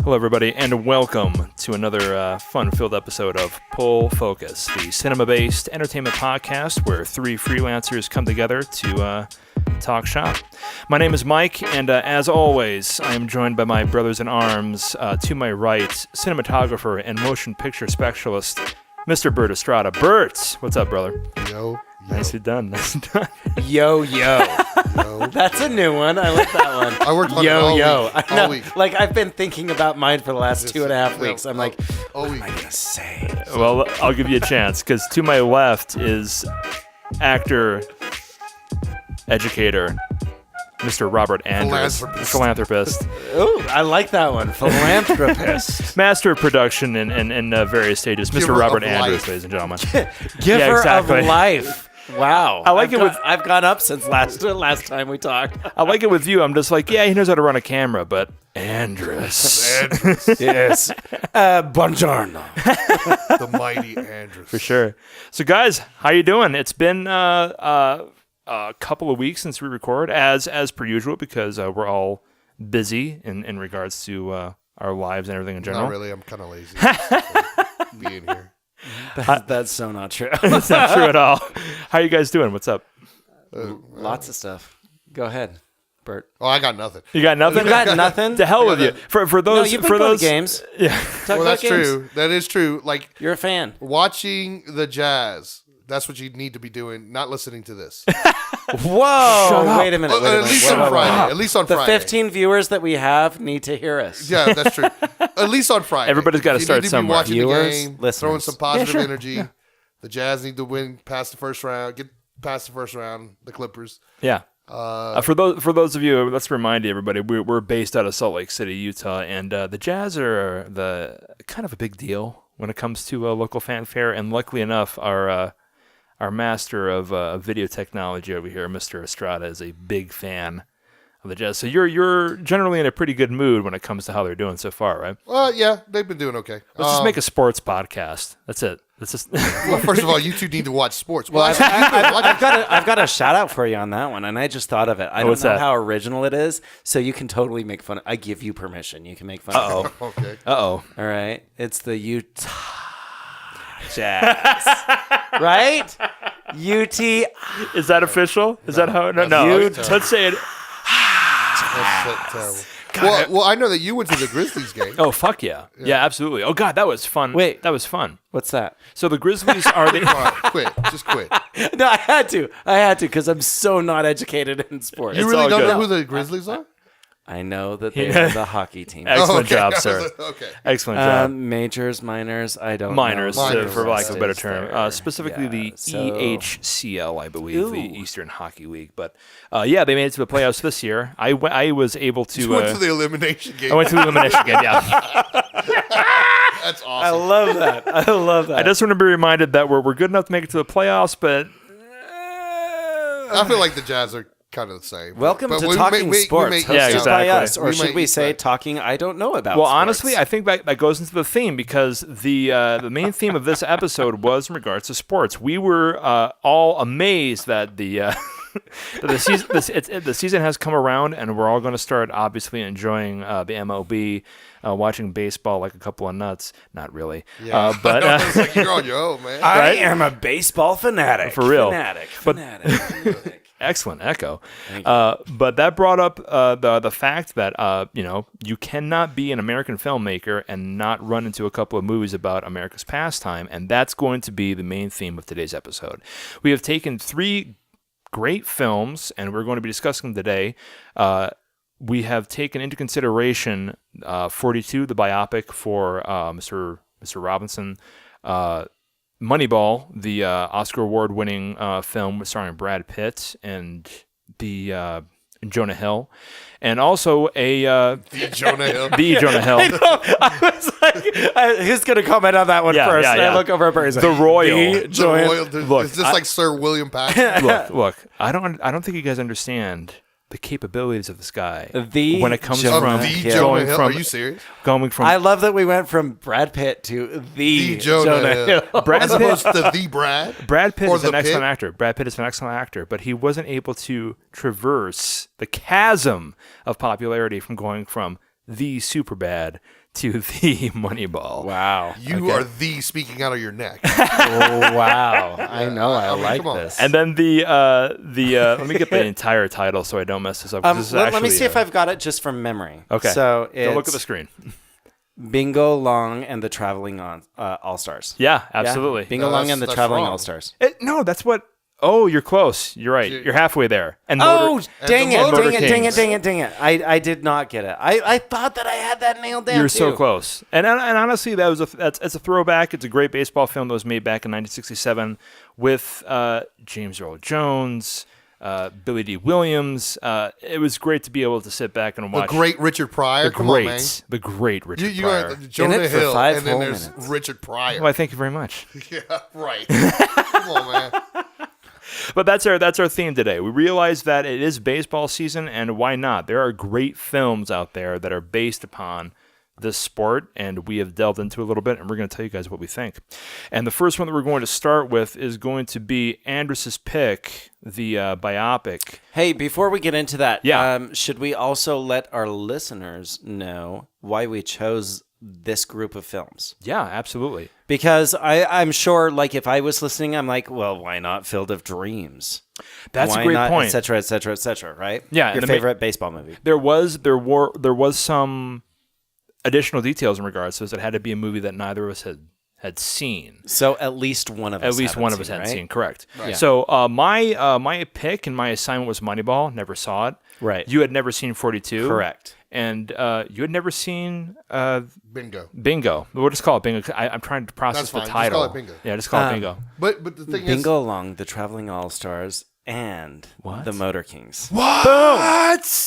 Hello, everybody, and welcome to another fun-filled episode of Pull Focus, the cinema-based entertainment podcast where three freelancers come together to talk shop. My name is Mike, and as always, I am joined by my brothers in arms. To my right, cinematographer and motion picture specialist, Mr. Bert Estrada. Bert, what's up, brother? Yo. Nicely done. Nicely done. Yo. Yo. That's a new one. I like that one. I worked on it all week. I know. All week. Like, I've been thinking about mine for the last 2.5 weeks. I'm like, all what week. am I going to say? Well, I'll give you a chance, because to my left is actor, educator, Mr. Robert Andrews, philanthropist. Ooh, I like that one. Philanthropist. Master of production in various stages, Mr. Giver Robert of Andrews, life. ladies and gentlemen. Giver exactly. of life. Wow. I like I've gone up since last time we talked. I like it with you. I'm just like, yeah, he knows how to run a camera, but Andrews. Yes. Buongiorno. The mighty Andrews. For sure. So, guys, how you doing? It's been a couple of weeks since we record, as per usual, because we're all busy in regards to our lives and everything in general. Not really. I'm kind of lazy for being here. That's so not true. It's not true at all. How you guys doing? What's up? Lots of stuff. Go ahead, Bert. Oh, I got nothing. You got nothing? You got nothing? To hell with you. For No, those you've been for going those to games. Yeah. Talk Well, about that's games. true. That is true. Like You're a fan. watching the Jazz. That's what you need to be doing. Not listening to this. Whoa! Shut up. Wait a minute. At least on Friday. At least on The Friday. 15 viewers that we have need to hear us. Yeah, that's true. At least on Friday. Everybody's gotta You start need to somewhere. Be watching Viewers, the game, listeners. throwing some positive sure. energy. Yeah. The Jazz need to win past the first round. Get past the first round. The Clippers. Yeah. For those of you, let's remind you, everybody, we're based out of Salt Lake City, Utah, and the Jazz are the kind of a big deal when it comes to local fanfare. And luckily enough, our master of video technology over here, Mr. Estrada, is a big fan of the Jazz. So you're generally in a pretty good mood when it comes to how they're doing so far, right? Well, yeah, they've been doing okay. Let's just make a sports podcast. That's it. That's just Well, first of all, you two need to watch sports. Well, I've got a shout out for you on that one, and I just thought of it. I don't What's know that? how original it is, so you can totally make fun. I give you permission. You can make fun. of it. Okay. Uh-oh. All right. It's the Utah Jazz, right? UT. Is that official? Is that how? No. Utah. Let's say it. That's terrible. Well, I know that you went to the Grizzlies game. Oh, fuck yeah. Yeah, absolutely. Oh, God, that was fun. Wait. That was fun. What's that? So the Grizzlies are the... All right, quit. Just quit. No, I had to because I'm so not educated in sports. You It's really all don't good. know who the Grizzlies are? I know that they're the hockey team. Excellent okay. job, sir. Okay. Excellent job. Majors, minors, I don't Minors, know. Minors, for lack of a better Is term. there. Specifically Yeah, the so- EHCL, I believe, the Ooh. Eastern Hockey League. But, yeah, they made it to the playoffs this year. I was able to... You went to the elimination game. I went to the elimination game, yeah. That's I awesome. love that. I love that. I just want to be reminded that we're good enough to make it to the playoffs, but... I feel like the Jazz are kind of the same. Welcome But to we Talking may Sports, make- hosted Yeah, by exactly. us, or We should might we use say that. Talking I Don't Know About Well, Sports. honestly, I think that goes into the theme, because the main theme of this episode was in regards to sports. We were all amazed that that the season has come around, and we're all going to start obviously enjoying the MLB, watching baseball like a couple of nuts. Not really, Yeah. but It's like you're on your own, man. I right? am a baseball fanatic. For real. Fanatic. excellent echo. Thank you. But that brought up the fact that you cannot be an American filmmaker and not run into a couple of movies about America's pastime, and that's going to be the main theme of today's episode. We have taken 3 great films, and we're going to be discussing them today. We have taken into consideration 42, the biopic for Mr. Robinson, Moneyball, the Oscar award-winning film starring Brad Pitt and the Jonah Hill, and also a The Jonah Hill. the Jonah Hill, I was like, who's going to comment on that one Yeah, first? yeah, And yeah. I look over at Bert. The Royal. The Royal. Look, Is this like Sir William Paxton? Look. I don't think you guys understand the capabilities of this guy. The when it comes Jonah from The Hill. Jonah going Hill? from Are you serious? going from I love that we went from Brad Pitt to the Jonah Hill. Brad As Pitt. opposed to the Brad. Brad Pitt Or is an the excellent Pitt? actor. Brad Pitt is an excellent actor, but he wasn't able to traverse the chasm of popularity from going from the Superbad to the Moneyball. Wow. You are the speaking out of your neck. Oh, wow. I know. I mean, like come on. this. And then the let me get the entire title so I don't mess this up. 'cause this is let me actually, see if I've got it just from memory. Okay. So it's Don't look at the screen. Bingo Long and the Traveling All-Stars. Yeah, absolutely. Bingo No, Long that's- and the that's Traveling wrong. All-Stars. No, that's what. Oh, you're close. You're right. You're halfway there. And Oh, and dang the it, Motor dang it. Kings. I did not get it. I thought that I had that nailed down You're too. so close. And honestly, that's a throwback. It's a great baseball film that was made back in 1967 with James Earl Jones, Billy D. Williams. It was great to be able to sit back and The watch great Richard Pryor. Come on, man. the great Richard You Pryor. got Jonah it for Hill, 5 and then whole there's minutes. Richard Pryor. Why, thank you very much. Yeah, right. Come on, man. But that's our theme today. We realize that it is baseball season, and why not? There are great films out there that are based upon this sport, and we have delved into a little bit, and we're going to tell you guys what we think. And the first one that we're going to start with is going to be Andrus's pick, the biopic. Hey, before we get into that, Yeah. should we also let our listeners know why we chose this group of films? Yeah, absolutely. Because I'm sure, like, if I was listening, I'm like, well, why not Field of Dreams? That's why a great not, point. Et cetera, et cetera, et cetera, right? Yeah, Your and the favorite baseball movie. There was some additional details in regards to this. It had to be a movie that neither of us had seen. So at least one of us Hadn't right? seen, correct. Right. So my pick and my assignment was Moneyball. Never saw it. Right. You had never seen 42. Correct. And you had never seen Bingo. Bingo. We'll just call it Bingo. I'm trying to process That's the fine. Just title. call it Bingo. Yeah, just call it Bingo. But the thing is, Bingo Long, the Traveling All-Stars, and What? the Motor Kings. What?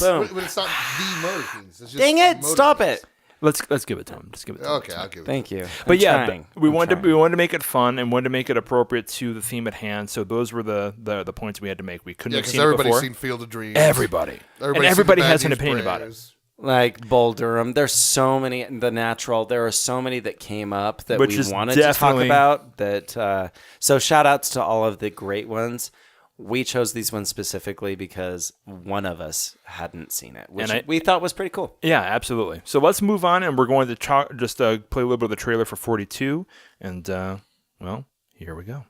Boom. but it's not the Motor Kings. It's just Dang it! Motor Stop Kings. it. Let's give it to him. Just give it to him. Okay, I'll give it. Thank you. But I'm yeah, trying. we I'm wanted trying. to make it fun and wanted to make it appropriate to the theme at hand. So those were the points we had to make. We couldn't Yeah, have because seen it everybody's before. seen Field of Dreams. Everybody. Everybody's And seen everybody the has Bad an News opinion about it. Bears. Like Bull Durham. There's so many. The Natural. There are so many that came up that Which we is wanted to talk definitely- about. That so shout outs to all of the great ones. We chose these ones specifically because one of us hadn't seen it, which And we thought was pretty cool. Yeah, absolutely. So let's move on, and we're going to just play a little bit of the trailer for 42. And, well, here we go.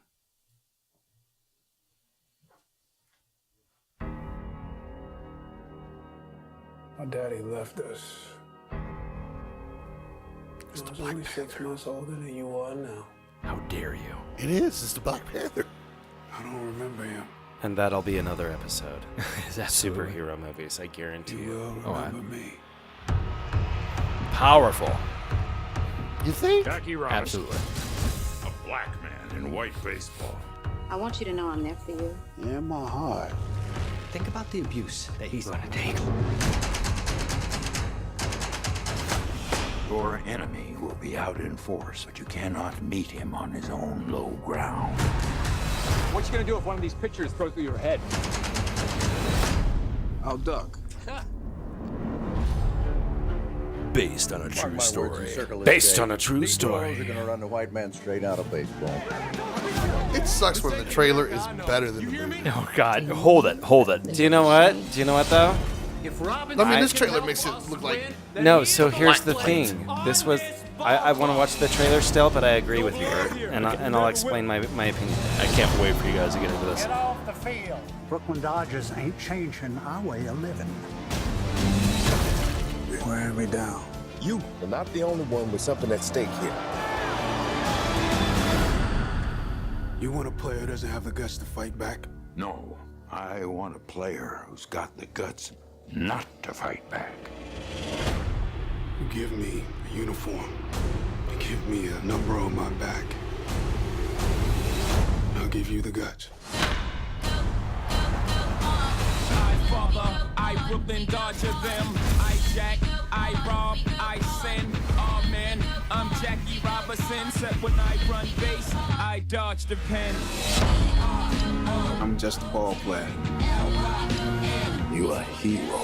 My daddy left us. I was only 6 months older than you are now. How dare you? It is. It's the Black Panther. I don't remember him. And that'll be another episode. Is that Superhero movies, I guarantee You you. will remember me. powerful? You think? Jackie Robinson, Absolutely. a black man in white baseball. I want you to know I'm there for you. In my heart. Think about the abuse that he's gonna take. Your enemy will be out in force, but you cannot meet him on his own low ground. What you gonna do if one of these pictures throws through your head? I'll duck. Based on a true story. Based on a true story. gonna run the white man straight out of baseball. It sucks when the trailer is better than the movie. Oh, God. Hold it. Do you know what? Do you know what though? I mean, this trailer makes it look like No, so here's the thing. This was I want to watch the trailer still, but I agree with you, Bert, and I'll explain my opinion. I can't wait for you guys to get into this. Off the field. Brooklyn Dodgers ain't changing our way of living. Wear me down. You are not the only one with something at stake here. You want a player who doesn't have the guts to fight back? No, I want a player who's got the guts not to fight back. You give me a uniform. You give me a number on my back. I'll give you the guts. I Brooklyn Dodger them. I jack, I rob, I sin. Oh man, I'm Jackie Robinson. Except when I run base, I dodge the pen. I'm just a ball player. You a hero.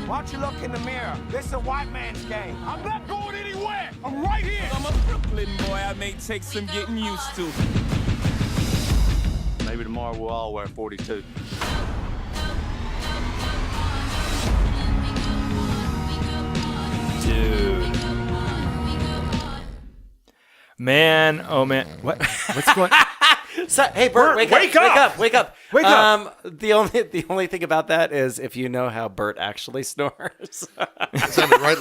Why don't you look in the mirror? This is a white man's game. I'm not going anywhere. I'm right here. I'm a Brooklyn boy. I may take some getting used to. Maybe tomorrow we'll all wear 42. Dude. Man, oh man. What's going So, hey, Bert, wake up! Wake up! Wake up! The only thing about that is if you know how Bert actually snores. Exactly right.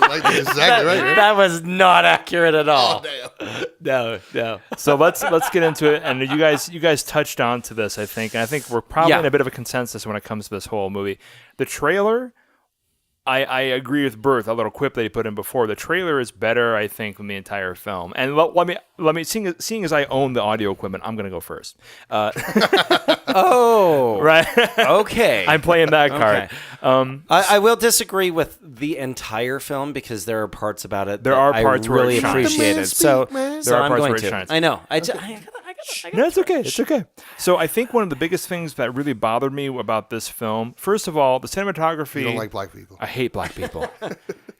That was not accurate at all. Oh, damn. No. So let's get into it. And you guys touched on to this, I think. And I think we're probably in a bit of a consensus when it comes to this whole movie. The trailer, I agree with Bert, that little quip that he put in before. The trailer is better, I think, than the entire film. And let me seeing as I own the audio equipment, I'm gonna go first. Oh, Right. Okay. I'm playing that card. Okay. I will disagree with the entire film because there are parts about it There are I parts where it really shines. appreciated. Let the man speak, man. So There are I'm parts going where it to. shines. I know. I gotta No, it's okay. It's okay. So I think one of the biggest things that really bothered me about this film, first of all, the cinematography. You don't like black people. I hate black people.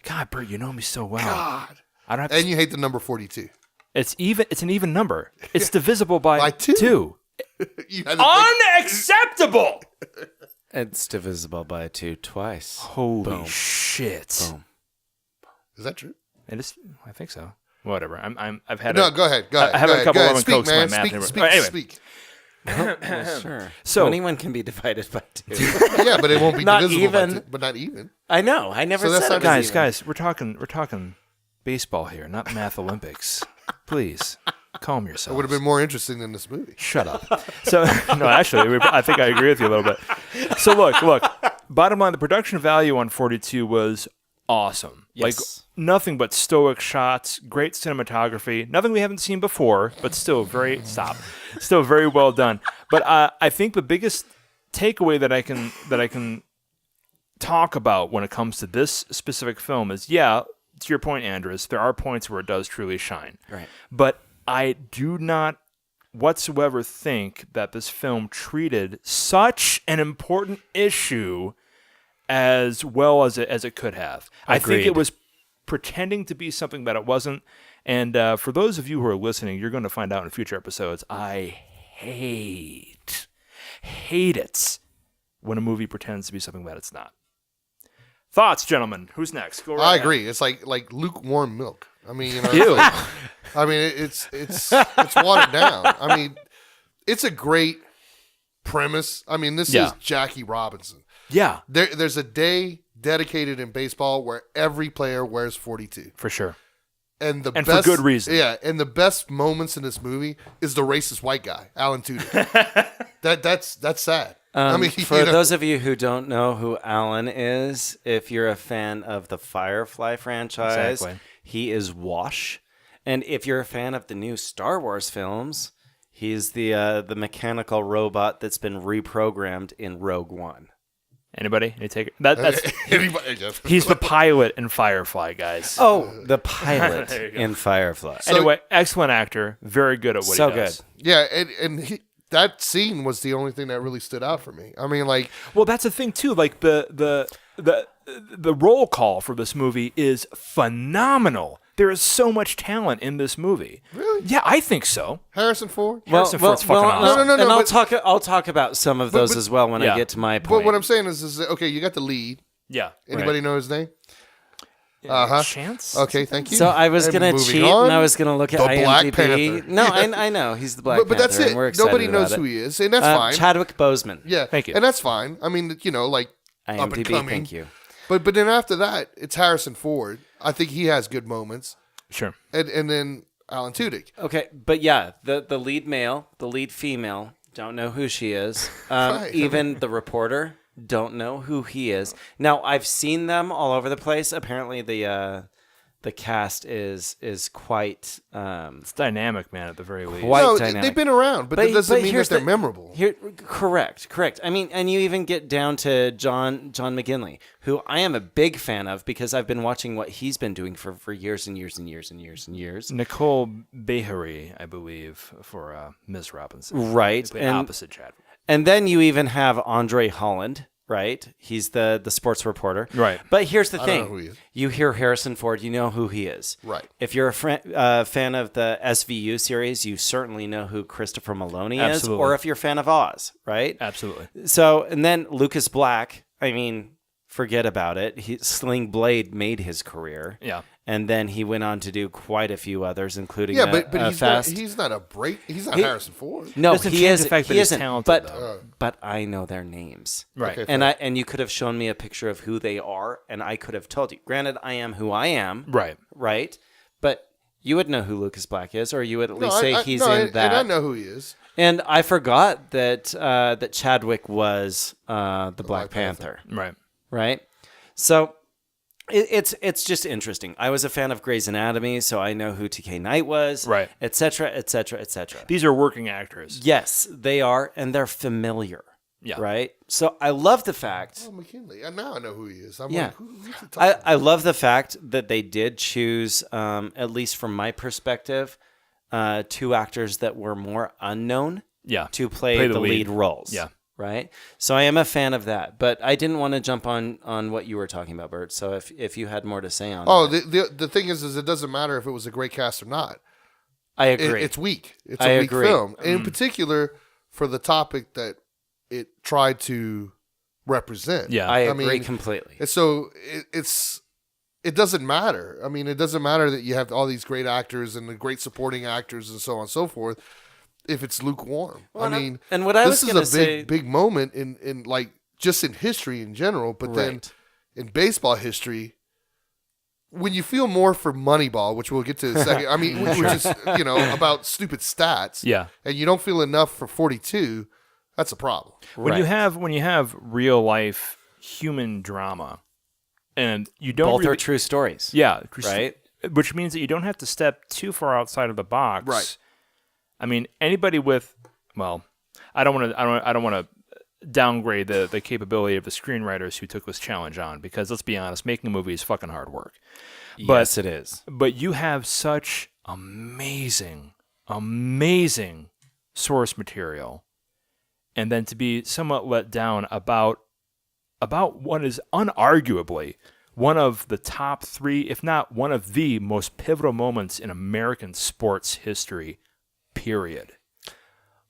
God, Bert, you know me so well. God. I don't have to. And you hate the number 42. It's an even number. It's divisible by 2. You had to think- Unacceptable. It's divisible by 2 twice. Holy shit. Boom. Is that true? It is. I think so. Whatever. I've had. No, go ahead. I have a couple lemon Speak, cokes in my man. math. Speak. Anyway. Speak. Well, sure. So- anyone can be divided by 2. Yeah, but it won't be Not divisible by even. 2, but not even. I know. I never So that's said not it was Guys, even. we're talking baseball here, not math Olympics. Please calm yourself. It would have been more interesting than this movie. Shut up. So, no, actually, I think I agree with you a little bit. So, look. Bottom line, the production value on 42 was awesome. Yes. Like, nothing but stoic shots, great cinematography, nothing we haven't seen before, but still very well done. But I think the biggest takeaway that I can talk about when it comes to this specific film is, to your point, Andres, there are points where it does truly shine. Right. But I do not whatsoever think that this film treated such an important issue as well as it could have. I think it was pretending to be something that it wasn't. And for those of you who are listening, you're going to find out in future episodes, I hate it when a movie pretends to be something that it's not. Thoughts, gentlemen? Who's next? Go right I ahead. agree. It's like lukewarm milk. I mean, you know, Ew. I mean, it's watered down. I mean, it's a great premise. I mean, this is Jackie Robinson. Yeah, There's a day dedicated in baseball where every player wears 42. for sure. And for good reason. Yeah, and the best moments in this movie is the racist white guy, Alan Tudyk. that's sad. I mean, for those of you who don't know who Alan is, if you're a fan of the Firefly franchise, Exactly. he is Wash. And if you're a fan of the new Star Wars films, he's the mechanical robot that's been reprogrammed in Rogue One. Anybody? Any take that's anybody, he's the pilot in Firefly, guys. Oh, the pilot There you go. in Firefly. Anyway, excellent actor, very good at what So he does. good. yeah, and that scene was the only thing that really stood out for me. I mean, like, Well, that's the thing too. Like the roll call for this movie is phenomenal. There is so much talent in this movie. Really? Yeah, I think so. Harrison Ford. Harrison Ford's fucking awesome. No, and but- I'll talk about some of those but- as well when yeah. I get to my But point. what I'm saying is okay, you got the lead. Yeah. Anybody know his name? Chance? Okay, thank you. So I was And gonna moving cheat, on, and I was gonna look at the IMDb. Black Panther. No, I know he's the Black but Panther. that's it. And we're excited Nobody knows about who it. he is, and that's fine. Chadwick Boseman. Yeah, Thank you. and that's fine. I mean, you know, like up and IMDb. coming. Thank you. But then after that, it's Harrison Ford. I think he has good moments, Sure. and then Alan Tudyk. Okay, but yeah, the lead male, the lead female, don't know who she is. Right. Even the reporter, don't know who he is. Now I've seen them all over the place. Apparently the cast is quite It's dynamic, man, at the very least. Quite No, dynamic. they've been around, but that doesn't mean that here's they're memorable. Correct. I mean, and you even get down to John McGinley, who I am a big fan of because I've been watching what he's been doing for years and years and years and years and years. Nicole Beharie, I believe, for Ms. Robinson. Right, He played and- opposite Chadwick. And then you even have Andre Holland, right? He's the sports reporter. Right. But here's the I thing. don't know who he is. You hear Harrison Ford, you know who he is. Right. If you're a fan of the SVU series, you certainly know who Christopher Maloney Absolutely. is. Or if you're a fan of Oz, right? Absolutely. So, and then Lucas Black, I mean, forget about it. Sling Blade made his career. Yeah. And then he went on to do quite a few others, including but Fast. he's not Harrison Ford. No, Doesn't he change is. the fact that He he's isn't. talented, But I know their names. Right. Okay, And you could have shown me a picture of who they are, and I could have told you. Granted, I am who I am. Right. Right. But you would know who Lucas Black is, or you would at least say he's no, in that. And I know who he is. And I forgot that that Chadwick was the Black Panther. Right. Right. So it's just interesting. I was a fan of Grey's Anatomy, so I know who TK Knight was. Right. Et cetera, et cetera, et cetera. These are working actors. Yes, they are, and they're familiar. Yeah. Right. So I love the fact. Oh, McKinley. And now I know who he is. I'm Yeah. like, who's he talking about? I love the fact that they did choose, at least from my perspective, 2 actors that were more unknown Yeah. to play the lead roles. Yeah. Right. So I am a fan of that, but I didn't want to jump on what you were talking about, Bert. So if you had more to say on that. The thing is it doesn't matter if it was a great cast or not. I agree. It's weak. It's I a weak agree. film. In particular, for the topic that it tried to represent. Yeah. I agree completely. And so it doesn't matter. I mean, it doesn't matter that you have all these great actors and the great supporting actors and so on and so forth if it's lukewarm. Well, I mean, and what I was this gonna is a say- big moment in like just in history in general, but then Right. in baseball history, when you feel more for Moneyball, which we'll get to in a second, I mean, which is, about stupid stats. Yeah. And you don't feel enough for 42, that's a problem. When you have real life human drama, and you don't Both really, are true stories. Yeah. Right. Which means that you don't have to step too far outside of the box. Right. I mean, anybody with, well, I don't want to downgrade the capability of the screenwriters who took this challenge on, because let's be honest, making a movie is fucking hard work. Yes, it is. But you have such amazing source material, and then to be somewhat let down about what is unarguably one of the top 3, if not one of the most pivotal moments in American sports history, period.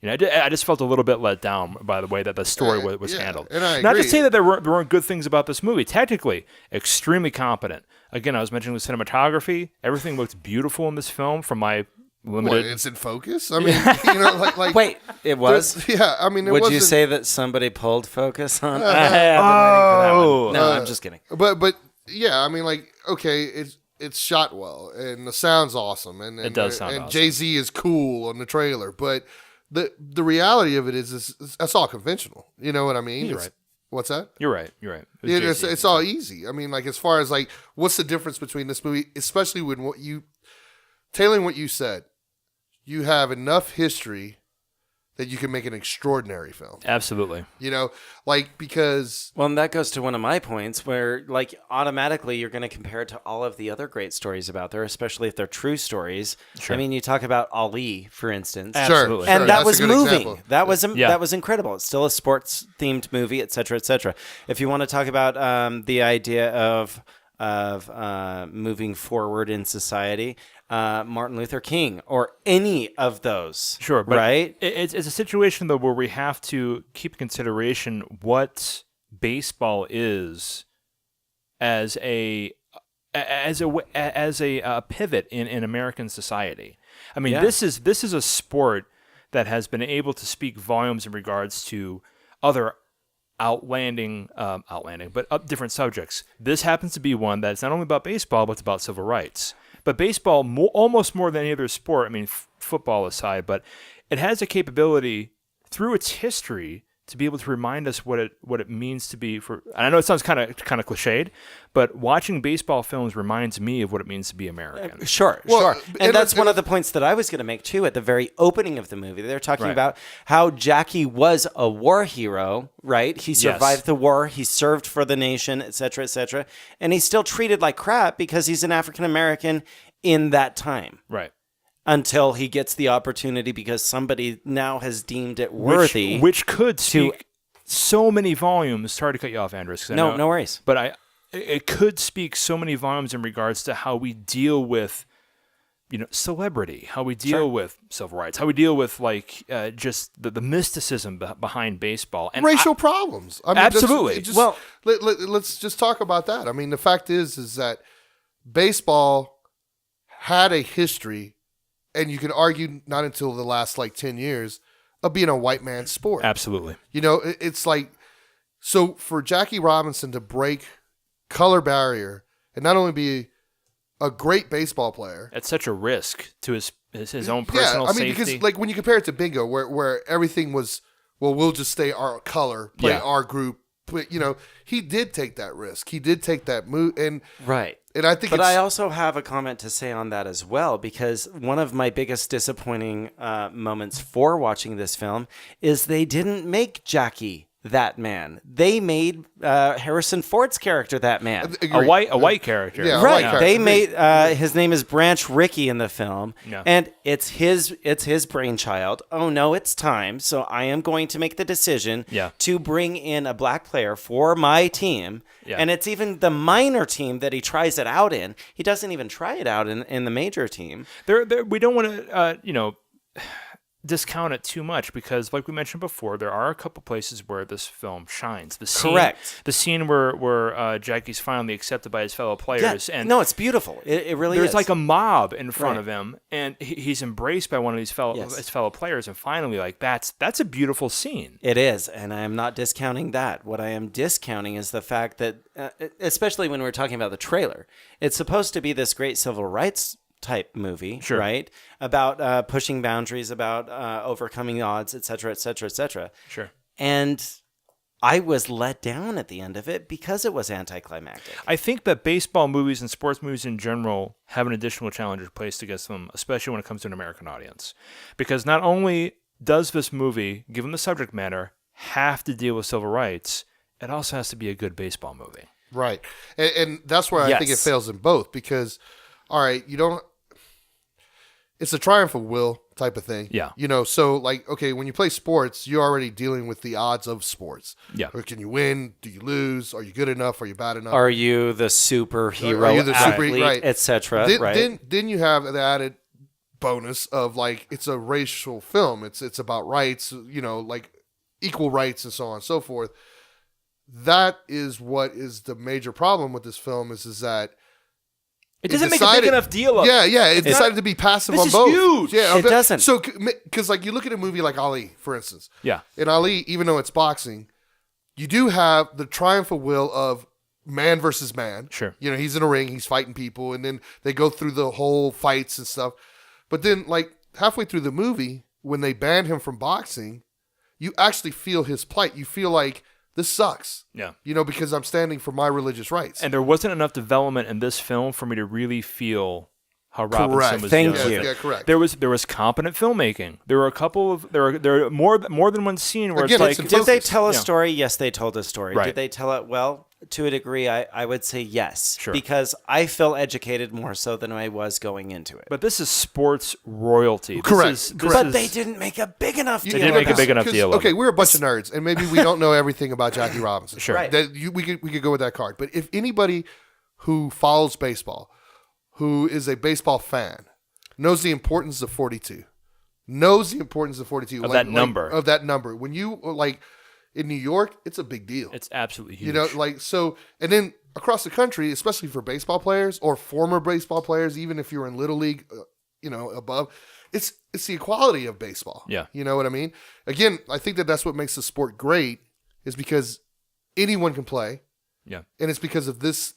I just felt a little bit let down by the way that the story was handled. And I Not to agree. say that there weren't good things about this movie. Technically, extremely competent. Again, I was mentioning the cinematography. Everything looked beautiful in this film from my limited... What, it's in focus? I mean, like Wait, it was? yeah, I mean, it Would wasn't, you say that somebody pulled focus on? I have been waiting for that one. No, I'm just kidding. But yeah, I mean, like, okay, it's shot well and the sound's awesome, and It does sound and awesome. Jay-Z is cool on the trailer, but the reality of it is that's all conventional. You know what I mean? You're right. What's that? You're right. It was Jay-Z. It's all easy. I mean, like, as far as like, what's the difference between this movie, especially when tailing what you said, you have enough history that you can make an extraordinary film. Absolutely. Because... Well, and that goes to one of my points where, like, automatically you're going to compare it to all of the other great stories about there, especially if they're true stories. Sure. I mean, you talk about Ali, for instance. Absolutely. And that That's a was good moving. example. That was Yeah. that was incredible. It's still a sports-themed movie, et cetera, et cetera. If you want to talk about the idea of moving forward in society, Martin Luther King or any of those. Sure, but right? It's a situation though where we have to keep in consideration what baseball is as a pivot in American society. I mean, Yeah. this is a sport that has been able to speak volumes in regards to other different subjects. This happens to be one that's not only about baseball, but it's about civil rights. But baseball, almost more than any other sport, I mean, football aside, but it has a capability through its history to be able to remind us what it means to be for. And I know it sounds kind of cliched, but watching baseball films reminds me of what it means to be American. Sure. And that's one of the points that I was going to make too at the very opening of the movie. They're talking Right. about how Jackie was a war hero, right? He survived the war, he served for the nation, et cetera, and he's still treated like crap because he's an African American in that time. Right. Until he gets the opportunity because somebody now has deemed it worthy. Which could speak so many volumes. Sorry to cut you off, Andres. 'Cause I know- No worries. But it could speak so many volumes in regards to how we deal with, celebrity, how we deal with civil rights, how we deal with just the mysticism behind baseball and racial problems. I mean, absolutely. just, Well, let's just talk about that. I mean, the fact is that baseball had a history, and you could argue not until the last like 10 years of being a white man's sport. Absolutely. You know, it's like, so for Jackie Robinson to break color barrier and not only be a great baseball player. At such a risk to his own personal safety. Because like when you compare it to Bingo, where everything was, well, we'll just stay our color, play our group. But, you know, he did take that risk. He did take that move. And right. And I think But I also have a comment to say on that as well, because one of my biggest disappointing moments for watching this film is they didn't make Jackie that man. They made Harrison Ford's character that man. A white character. Yeah, right. Character. They made his name is Branch Rickey in the film, and it's his brainchild. Oh no, it's time. So I am going to make the decision to bring in a black player for my team. Yeah. And it's even the minor team that he tries it out in. He doesn't even try it out in the major team. We don't want to discount it too much, because like we mentioned before, there are a couple places where this film shines. Correct. The scene where Jackie's finally accepted by his fellow players. And no, it's beautiful. It really there's is. like a mob in front of him, and he's embraced by one of these his fellow players, and finally, like that's a beautiful scene. It is, and I am not discounting that. What I am discounting is the fact that, especially when we're talking about the trailer, it's supposed to be this great civil rights type movie, right? About pushing boundaries, about overcoming odds, et cetera, et cetera, et cetera. Sure. And I was let down at the end of it because it was anticlimactic. I think that baseball movies and sports movies in general have an additional challenge placed against them, especially when it comes to an American audience. Because not only does this movie, given the subject matter, have to deal with civil rights, it also has to be a good baseball movie. Right. And that's where I think it fails in both, because all right, it's a triumph of will type of thing. Yeah. You know, so like, okay, when you play sports, you're already dealing with the odds of sports. Yeah. Or can you win? Do you lose? Are you good enough? Are you bad enough? Are you the superhero athlete, right. et cetera, right? Then you have the added bonus of like, it's a racial film. It's about rights, you know, like equal rights and so on and so forth. That is what is the major problem with this film is that it doesn't make a big enough deal of it. Yeah. It decided to be passive on both. This is huge. Yeah, it doesn't. So, because like you look at a movie like Ali, for instance. Yeah. In Ali, even though it's boxing, you do have the triumph of will of man versus man. Sure. You know, he's in a ring, he's fighting people, and then they go through the whole fights and stuff. But then, like, halfway through the movie, when they ban him from boxing, you actually feel his plight. You feel like, this sucks. Yeah. You know, because I'm standing for my religious rights. And there wasn't enough development in this film for me to really feel how Robinson was Thank dealing you. with it. Yeah, correct. There was competent filmmaking. There were a couple of there are more than one scene where Again, it's like, did they tell a story? Yes, they told a story. Right. Did they tell it well? To a degree, I would say yes. Sure. Because I feel educated more so than I was going into it. But this is sports royalty. Correct. But they didn't make a big enough deal. They didn't make a big enough deal. Okay, we're a bunch of nerds, and maybe we don't know everything about Jackie Robinson. Sure. Right. We could go with that card. But if anybody who follows baseball, who is a baseball fan, knows the importance of 42, Of that number. When you like in New York, it's a big deal. It's absolutely huge. You know, like so, and then across the country, especially for baseball players or former baseball players, even if you're in little league, above, it's the equality of baseball. Yeah. You know what I mean? Again, I think that's what makes the sport great, is because anyone can play. Yeah. And it's because of this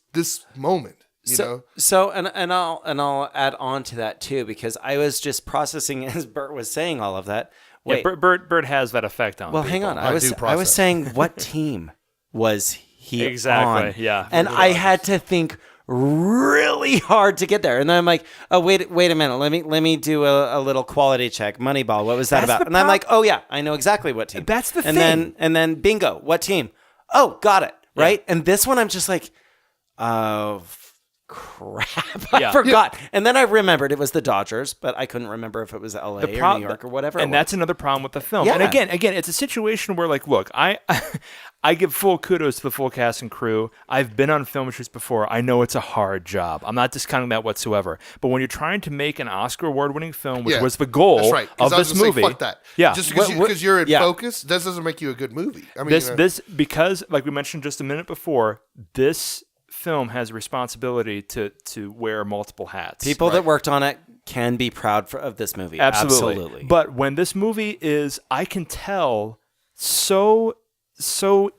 moment. You know? So and I'll add on to that too, because I was just processing as Bert was saying all of that. Wait, yeah, Bert has that effect on. Well, people. hang on. I was saying, what team was he exactly? on? Yeah, and I had to think really hard to get there, and then I'm like, oh wait a minute, let me do a little quality check. Moneyball, what was that about? And I'm like, oh yeah, I know exactly what team. That's the thing. And then bingo, what team? Oh, got it. Right. And this one, I'm just like, crap, I Yeah. forgot. And then I remembered it was the Dodgers, but I couldn't remember if it was LA or New York or whatever. And that's another problem with the film. Yeah. And again, it's a situation where, like, look, I give full kudos to the full cast and crew. I've been on film shoots before. I know it's a hard job. I'm not discounting that whatsoever. But when you're trying to make an Oscar award-winning film, which was the goal That's right. 'Cause of I was this gonna movie, say, fuck that. yeah, Just because you're in focus, that doesn't make you a good movie. I mean, because, like we mentioned just a minute before, this film has a responsibility to wear multiple hats. People that worked on it can be proud of this movie. Absolutely. But when this movie is, I can tell so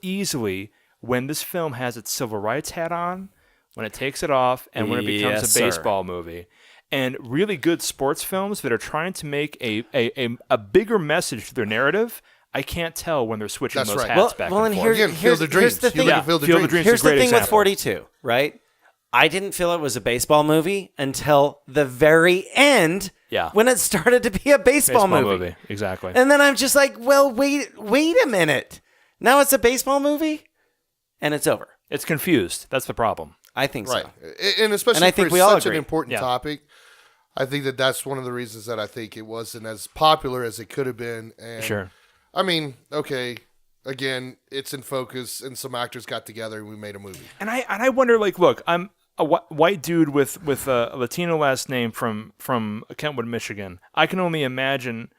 easily when this film has its civil rights hat on, when it takes it off, and when it becomes Yes, a baseball movie. And really good sports films that are trying to make a bigger message to their narrative, I can't tell when they're switching That's those right. hats back and forth. Again, Field of Dreams. Here's the thing. You look at Field of Dreams. Dreams Here's is a the great thing with example. 42, right? I didn't feel it was a baseball movie until the very end when it started to be a baseball movie. Exactly. And then I'm just like, well, wait a minute. Now it's a baseball movie? And it's over. It's confused. That's the problem. I think right. so. And especially And I think for we all such agree. an important topic, I think that's one of the reasons that I think it wasn't as popular as it could have been. And Sure. I mean, okay, again, it's in focus, and some actors got together, and we made a movie. And I wonder, like, look, I'm a white dude with a Latino last name from Kentwood, Michigan. I can only imagine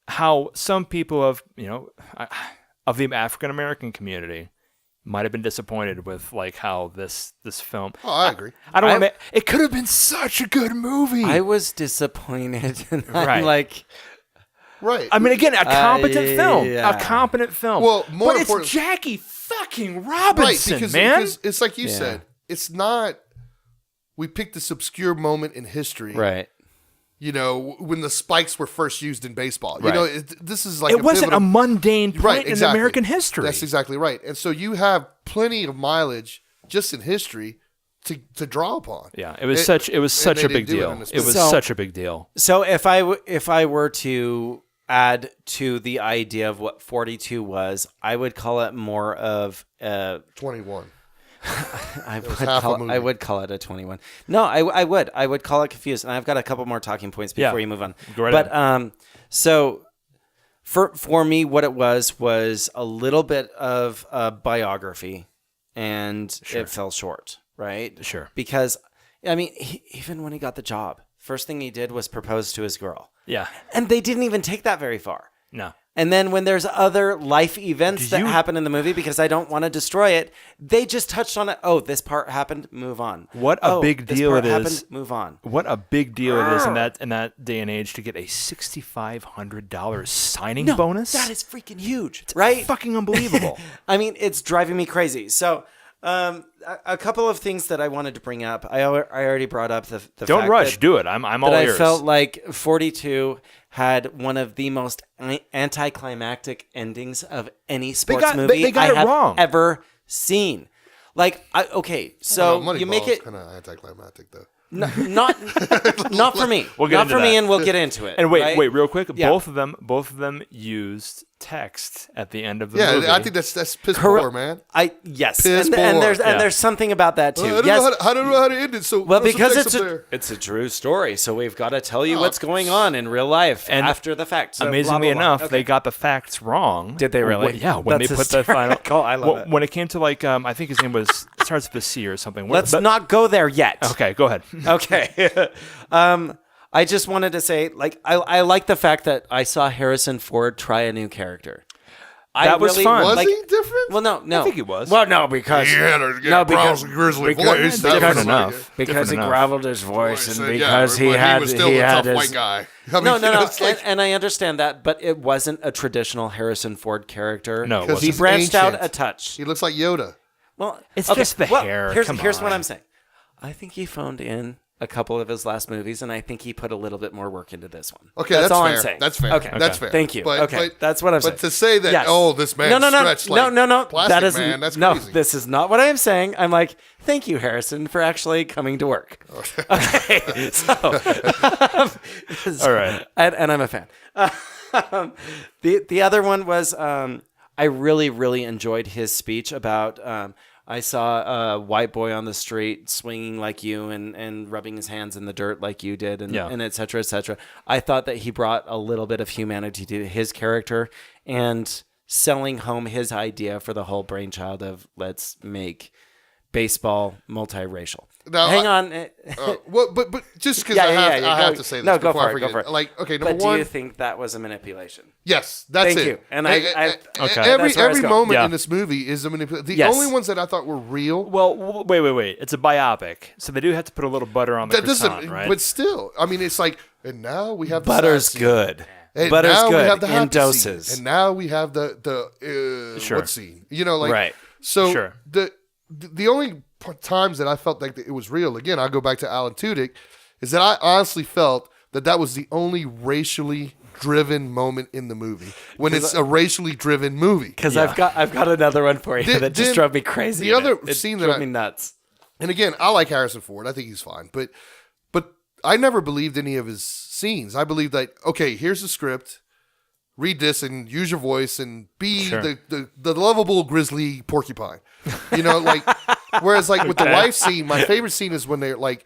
how some people of the African American community might have been disappointed with, like, how this film. Oh, I agree. I don't want to. It could have been such a good movie. I was disappointed. And Right. I'm like, right. I mean, again, a competent film. yeah. A competent film. Well, more but important- it's Jackie fucking Robinson, Right, because man. it's like you Yeah. said, it's not. We picked this obscure moment in history, right. You know, when the spikes were first used in baseball. You Right. know, this is like It wasn't a pivotal- mundane point right, in exactly. American history. That's exactly right. And so you have plenty of mileage just in history to draw upon. Yeah, it was such and a they big didn't do it deal. in this It was So- such a big deal. So if I were to add to the idea of what 42 was, I would call it more of 21. I was half a movie. would call it a 21. No, I would call it confused. And I've got a couple more talking points before you move on. Go right But so for me, what it was a little bit of a biography, and it fell short, right? Sure. Because I mean, even when he got the job, first thing he did was propose to his girl, Yeah. and they didn't even take that very far. No. And then when there's other life events that you- happen in the movie, because I don't want to destroy it, they just touched on it. Oh, this part happened. Move on. What a Oh, big this deal part it is. happened, move on. What a big deal it is in that day and age to get a $6,500 signing bonus. That is freaking huge, right? fucking unbelievable. I mean, it's driving me crazy. So, a couple of things that I wanted to bring up. I already brought up the Don't fact rush. that- Do it. I'm all that ears. I felt like 42 had one of the most anticlimactic endings of any sports got- movie they got I it have wrong. ever seen. Like, so you make it kind of anticlimactic though. not for me. We'll get not into for me, that. and we'll get into it. And wait, right? real quick. Yeah. Both of them used text at the end of the Yeah, movie. I think that's piss Correct. poor, man. Yes, Piss and poor. there's something about that too. I don't, Yes, I don't know how to end it. So well, throw some because text up there. it's a true story, so we've got to tell you what's going on in real life And after the fact. So Amazingly blah, blah, blah. enough, Okay. they got the facts wrong. Did they really? When That's they put the final. hysterical. I love it. When it came to, like, I think his name was starts with a C or something. Let's But- not go there yet. Okay, go ahead. Okay. I just wanted to say, like, I like the fact that I saw Harrison Ford try a new character. That was fun. Was like- he different? Well, no. I think he was. Well, no, because He had a Browns and Grizzly voice. That Different was enough. because Different he enough. graveled his voice, and So, yeah, because but he had was still he a had tough his white guy. I mean, no, you know, it's like- and I understand that, but it wasn't a traditional Harrison Ford character. No, it 'Cause wasn't. he he's branched out ancient. a touch. He looks like Yoda. Well, It's just the hair. Here's Come what on. I'm saying. I think he phoned in a couple of his last movies, and I think he put a little bit more work into this one. Okay, that's all fair. I'm saying. That's fair. Okay, That's fair. Thank you. But- okay, but- that's what I'm saying. But to say that, Yes. oh, this man stretched like no, plastic, that is man, that's no. crazy. This is not what I am saying. I'm like, thank you, Harrison, for actually coming to work. Okay, so All right. and I'm a fan. The other one was I really enjoyed his speech about I saw a white boy on the street swinging like you and rubbing his hands in the dirt like you did, and et cetera, et cetera. I thought that he brought a little bit of humanity to his character and selling home his idea for the whole brainchild of let's make baseball multiracial. Now, Hang on. but just because I have to say this go before for I forget. Go for it. Like, okay, number but one. do you think that was a manipulation? Yes, that's Thank it. you. And every moment in this movie is a manipulation. The Yes. only ones that I thought were real. Well, wait. It's a biopic, so they do have to put a little butter on the croissant, right? But still, I mean, it's like, and now we have the Butter's sad scene. good. And Butter's now good we have the in happy doses. Scene. And now we have the Sure. what scene? You know, like Right. So Sure. the only times that I felt like it was real, again, I go back to Alan Tudyk, is that I honestly felt that was the only racially driven moment in the movie when it's a racially driven movie. Because I've got another one for you that just drove me crazy. The other it scene drove that me nuts. And again, I like Harrison Ford. I think he's fine, but I never believed any of his scenes. I believed that, okay, here's the script. Read this and use your voice and be the lovable grizzly porcupine. You know, like, whereas like with the wife scene, my favorite scene is when they're like,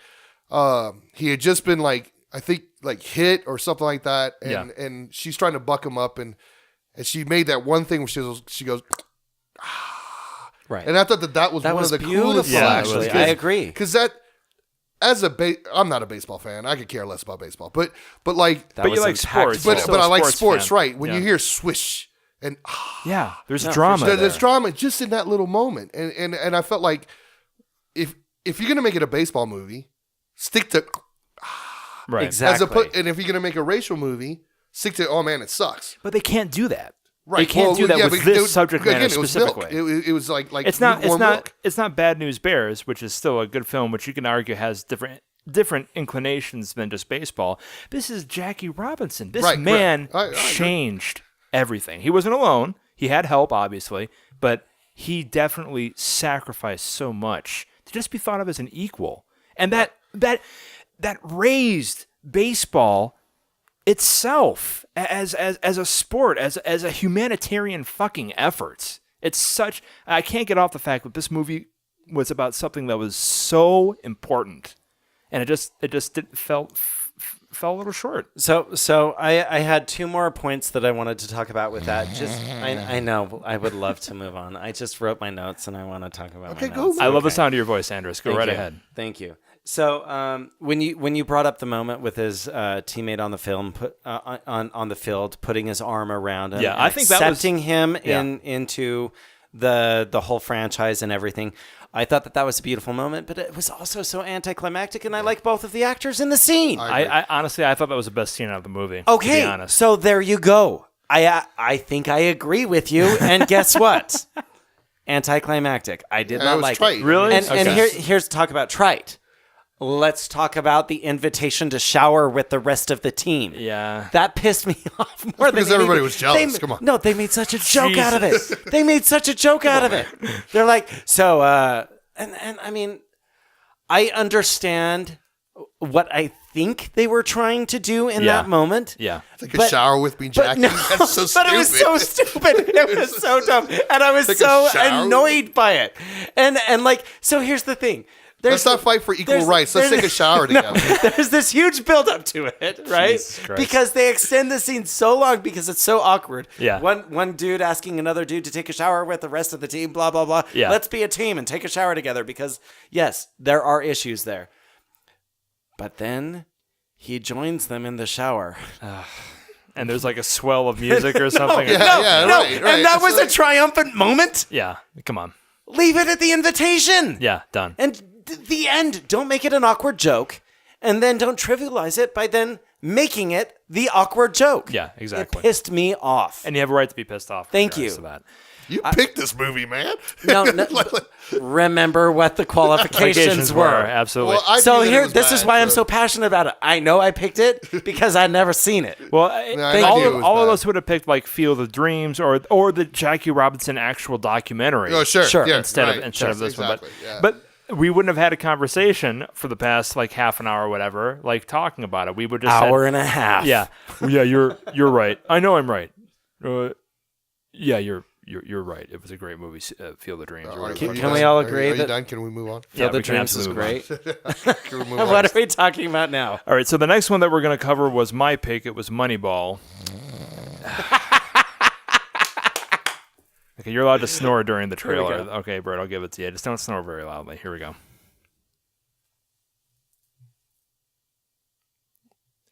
he had just been like, I think like hit or something like that. And she's trying to buck him up and she made that one thing where she goes, right. And I thought that was one of the coolest actually. flashes. I agree. Because that, I'm not a baseball fan. I could care less about baseball. But like, but you like sports. But I like sports, fan. right? When you hear swish and there's drama. There's drama just in that little moment, and I felt like if you're gonna make it a baseball movie, stick to right exactly. And if you're gonna make a racial movie, stick to it sucks. But they can't do that. Right. They can't do that with this subject matter specifically. It was like it's not Bad News Bears, which is still a good film, which you can argue has different inclinations than just baseball. This is Jackie Robinson. This man changed everything. He wasn't alone. He had help, obviously, but he definitely sacrificed so much to just be thought of as an equal. And that raised baseball itself as a sport, as a humanitarian fucking effort. It's such, I can't get off the fact that this movie was about something that was so important, and it just fell a little short. So I had two more points that I wanted to talk about with that. Just I know I would love to move on. I just wrote my notes and I want to talk about my notes. I love the sound of your voice, Andres. Go right ahead. Thank you. So when you brought up the moment with his teammate on the film on the field putting his arm around him, I think that was accepting him into the whole franchise and everything, I thought that was a beautiful moment, but it was also so anticlimactic, and I like both of the actors in the scene. I honestly thought that was the best scene out of the movie. Okay, to be honest. So there you go. I think I agree with you, and guess what? Anticlimactic. I did not like trite. it. Really? And here's talk about trite. Let's talk about the invitation to shower with the rest of the team. Yeah. That pissed me off more than because everybody was jealous. Come on. No, they made such a joke out of it. They made such a joke out of it. They're like, so, and I mean, I understand what I think they were trying to do in that moment. Yeah. Take a shower with me, Jackie. That's so stupid. But it was so stupid. It was so dumb. And I was so annoyed by it. And like, so here's the thing. Let's not fight for equal rights. Let's take a shower together. There's this huge build-up to it, right? Because they extend the scene so long because it's so awkward. Yeah. One dude asking another dude to take a shower with the rest of the team, blah, blah, blah. Yeah. Let's be a team and take a shower together because, yes, there are issues there. But then he joins them in the shower. And there's like a swell of music or something. Right. And that was a triumphant moment. Yeah. Come on. Leave it at the invitation. Yeah. Done. And the end. Don't make it an awkward joke, and then don't trivialize it by then making it the awkward joke. Yeah, exactly. It pissed me off. And you have a right to be pissed off. Thank you. For that. You picked this movie, man. No, remember what the qualifications were. Absolutely. Well, so here, this is why I'm so passionate about it. I know I picked it because I'd never seen it. Well, all of bad. us would have picked like Field of Dreams or the Jackie Robinson actual documentary. Oh, sure. Yeah, instead of this one, but we wouldn't have had a conversation for the past like half an hour or whatever, like talking about it. We would just hour and a half. Yeah, you're right. I know I'm right. Yeah, you're you're right. It was a great movie, Field of Dreams. Can we all agree are you that done? Can we move on? Field we of can Dreams is absolutely great? Can we move on? What are we talking about now? All right, so the next one that we're going to cover was my pick. It was Moneyball. Okay, you're allowed to snore during the trailer. Okay, Brett, I'll give it to you. Just don't snore very loudly. Here we go.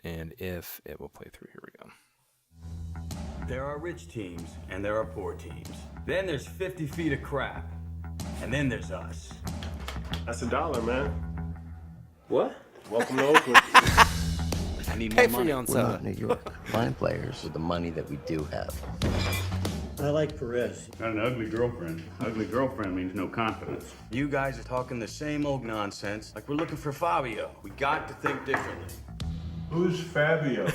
And if it will play through, here we go. There are rich teams and there are poor teams. Then there's 50 feet of crap. And then there's us. That's $1, man. What? Welcome to Oakland. I need Pay more for money. your own We're soda. not New York. Fine players with the money that we do have. I like Perez. Got an ugly girlfriend. Ugly girlfriend means no confidence. You guys are talking the same old nonsense like we're looking for Fabio. We got to think differently. Who's Fabio?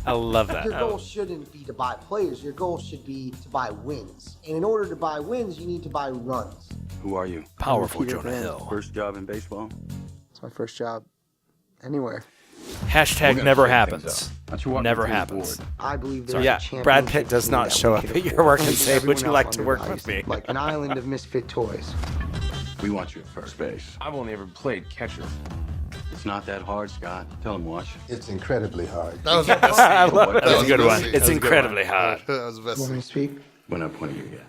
I love that. Your goal shouldn't be to buy players. Your goal should be to buy wins. And in order to buy wins, you need to buy runs. Who are you? Powerful Peter Jonah Pan. Hill. First job in baseball? It's my first job anywhere. Hashtag never happens. Never happens. I believe there's Yeah, a championship Brad Pitt does team not that show we up can at your afford. work and Leave say, "Would everyone you else like to work with undersized, me?" Like an island of misfit toys. We want you at first base. I've only ever played catcher. It's not that hard, Scott. Tell him, Wash. It's incredibly hard. That was the best I scene. love it. That was a good the best one. scene. It's That was a good incredibly one. hard. That was the best Want me scene. to speak? We're not pointing you yet.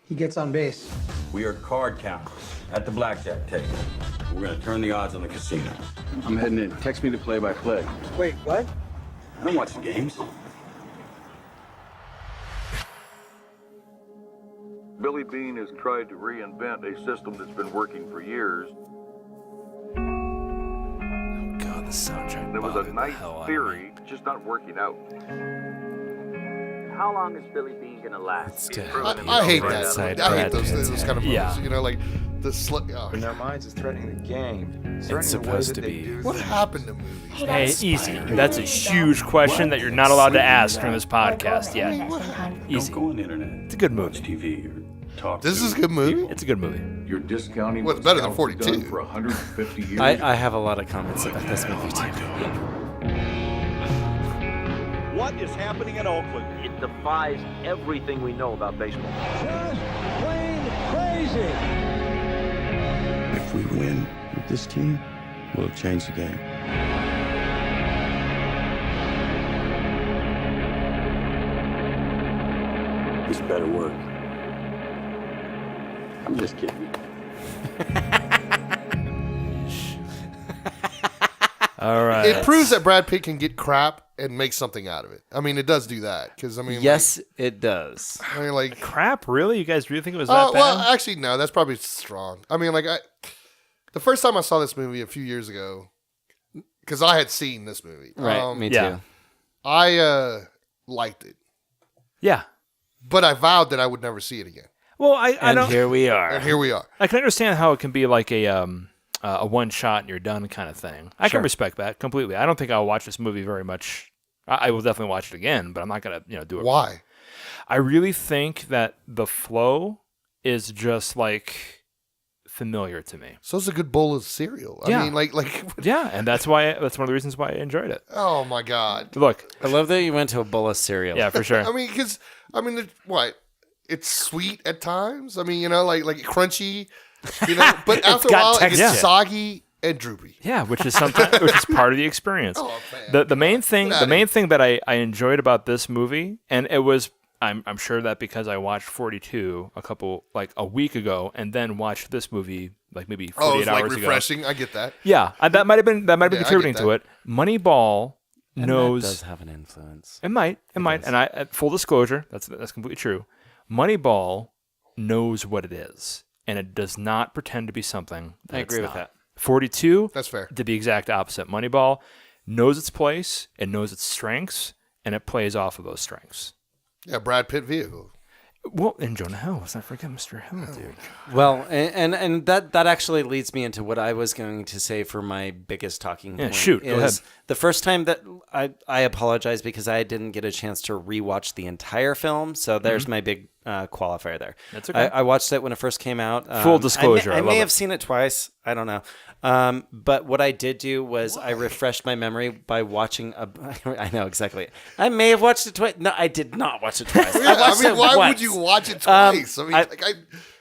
He gets on base. We are card counters at the blackjack table. We're gonna turn the odds on the casino. I'm heading in. Text me the play-by-play. Wait, what? I don't watch the games. Billy Bean has tried to reinvent a system that's been working for years. God, the soundtrack. There was a bothered the nice hell out of theory, just not working out. How long is Billy Bean gonna last? I hate that. I hate those kind of movies. Yeah. You know, like the oh. In their minds, it's threatening the game. It's supposed to be. What happened to movies? Hey, easy. That's a huge question that you're not allowed to ask during this podcast yet. Easy. Don't go on the internet. It's a good movie. Watch TV or talk. This to is a good movie. It's a good movie. You're discounting Well, it's what better than scouts have 42. done for 150 years. I have a lot of comments about this movie too. What is happening in Oakland? It defies everything we know about baseball. Just plain crazy. If we win with this team, we'll change the game. This better work. I'm just kidding. All right. It proves that Brad Pitt can get crap and make something out of it. I mean, it does do that because I mean, Yes, it does. like, I mean, like Crap, really? You guys really think it was that bad? well, actually, no, that's probably strong. I mean, like the first time I saw this movie a few years ago, because I had seen this movie, Right, me yeah. too. I liked it, Yeah. but I vowed that I would never see it again. Well, I And don't. here we are. And here we are. I can understand how it can be like a one shot and you're done kind of thing. I Sure. can respect that completely. I don't think I'll watch this movie very much. I will definitely watch it again, but I'm not gonna do it. Why? I really think that the flow is just like familiar to me. So it's a good bowl of cereal. I Yeah. mean, like, Yeah, and that's one of the reasons why I enjoyed it. oh my god. Look, I love that you went to a bowl of cereal. yeah, for sure. I mean, because what? It's sweet at times. I mean, like crunchy. But after a got while, it texture. gets soggy and droopy. Yeah, which is sometimes which is part of the experience. Oh, man. The main thing Get outta that I enjoyed about this movie, and it was I'm sure that because I watched 42 a week ago, and then watched this movie like maybe 48 Oh, it's like hours ago. refreshing. I get that. Yeah, that might have been Yeah, I get contributing to that. it. Moneyball And knows that does have an influence. it might, does. and I full disclosure, that's completely true. Moneyball knows what it is, and it does not pretend to be something that I it's agree with not. that. 42 That's fair. did the exact opposite. Moneyball knows its place, it knows its strengths, and it plays off of those strengths. Yeah, Brad Pitt vehicle. Well, and Jonah Hill. Let's not forget Mr. Hill, dude. Well, and that actually leads me into what I was going to say for my biggest talking Yeah, point. shoot, go ahead. The first time that I apologize because I didn't get a chance to rewatch the entire film. So there's my big qualifier there. That's okay. I watched it when it first came out. Full disclosure, I I may love have it. seen it twice. I don't know. But what I did do was I refreshed my memory by watching I know exactly. I may have watched it twice. No, I did not watch it twice. Yeah, I watched it why once. would you watch it twice?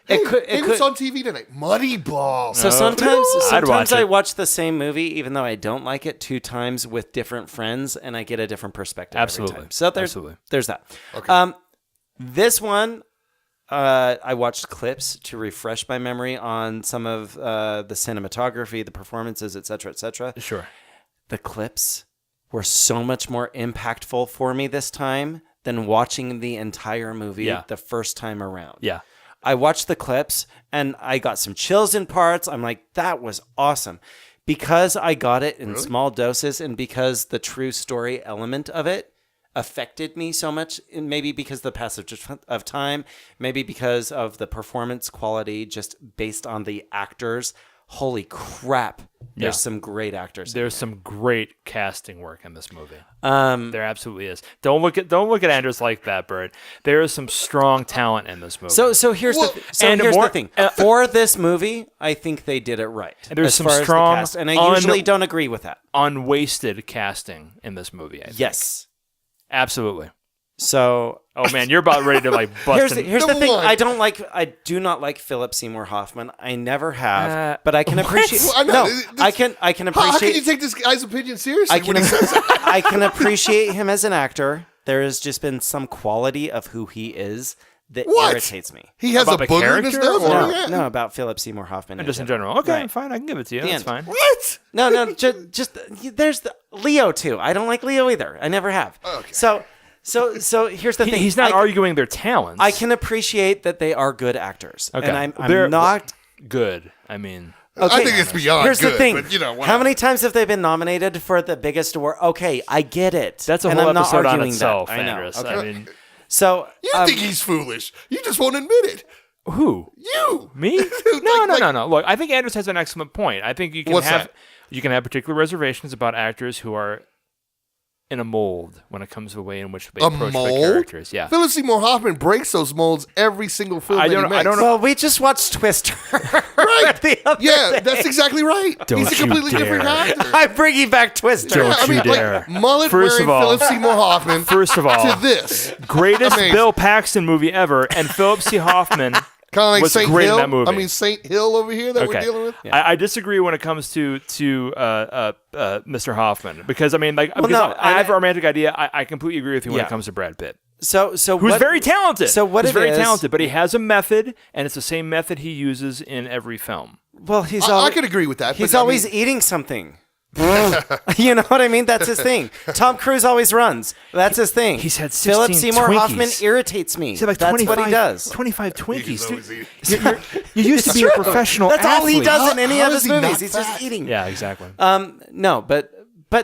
It's on TV tonight. Moneyball. So I'd sometimes watch I it. watch the same movie, even though I don't like it, 2 times with different friends, and I get a different perspective Absolutely. every time. So Absolutely. there's that. Okay. This one, I watched clips to refresh my memory on some of the cinematography, the performances, etc., etc. Sure. The clips were so much more impactful for me this time than watching the entire movie the first time around. Yeah. I watched the clips and I got some chills in parts. I'm like, that was awesome. Because I got it in small doses and because the true story element of it affected me so much, and maybe because of the passage of time, maybe because of the performance quality just based on the actors. Holy crap. There's some great actors. There's some great casting work in this movie. There There absolutely is. Don't look at Anders like that, Bert. There is some strong talent in this movie. So here's the thing. For this movie, I think they did it right. And there's as some far as the strong, cast, and I usually don't agree with that. Unwasted casting in this movie. I think. Yes. Absolutely. So, oh man, you're about ready to like bust. Here's the thing. I do not like Philip Seymour Hoffman. I never have, but I can appreciate. I can appreciate. How can you take this guy's opinion seriously? I can appreciate him as an actor. There has just been some quality of who he is that irritates me. He has About a the booger in his character, nose? or- No, about Philip Seymour Hoffman. Just in general. Okay, fine. I can give it to you. The That's end. fine. What? No, just there's the Leo too. I don't like Leo either. I never have. Okay. So here's the thing. He's not arguing their talents. I can appreciate that they are good actors. Okay. And They're I'm not good. I mean, okay. I think it's beyond Here's good, the thing. but, you know, how whatever. many times have they been nominated for the biggest award? Okay, I get it. that's a and whole I'm not episode on arguing itself, that. I know. Andres. Okay. I mean, So You think he's foolish. You just won't admit it. who? You. Me? No. Look, I think Andres has an excellent point. I think you can What's have that? you can have particular reservations about actors who are in a mold when it comes to the way in which they A approach the mold? characters. Yeah. Philip Seymour Hoffman breaks those molds every single film that he makes. Well, we just watched Twister. Right. the other Yeah, day. that's exactly right. Don't He's a you completely dare. different actor. I'm bringing back Twister. Don't I mean, you dare. like, mullet First wearing of all- Philip Seymour Hoffman First of all, to this. greatest Amazing. Bill Paxton movie ever, and Philip C. Hoffman Kind of like was Saint great Hill. in that movie. I mean, Saint Hill over here that we're Okay. dealing with. I disagree when it comes to Mr. Hoffman because I mean, like, Well, because no, I have a romantic idea. I completely agree with you when Yeah. it comes to Brad Pitt, So who's what- very talented. So what he's it very is- talented, but he has a method, and it's the same method he uses in every film. Well, he's I always, could agree with that. He's but, I always mean, eating something. You know what I mean? That's his thing. Tom Cruise always runs. That's his thing. He's had Philip 16 Seymour Twinkies. Hoffman irritates me. He's had like That's 25, what he does. 25 he's Twinkies. always Dude, eating. you used to be a professional That's all he athlete. does in any How of is his he not movies. He's fat? just eating. Yeah, exactly. No, but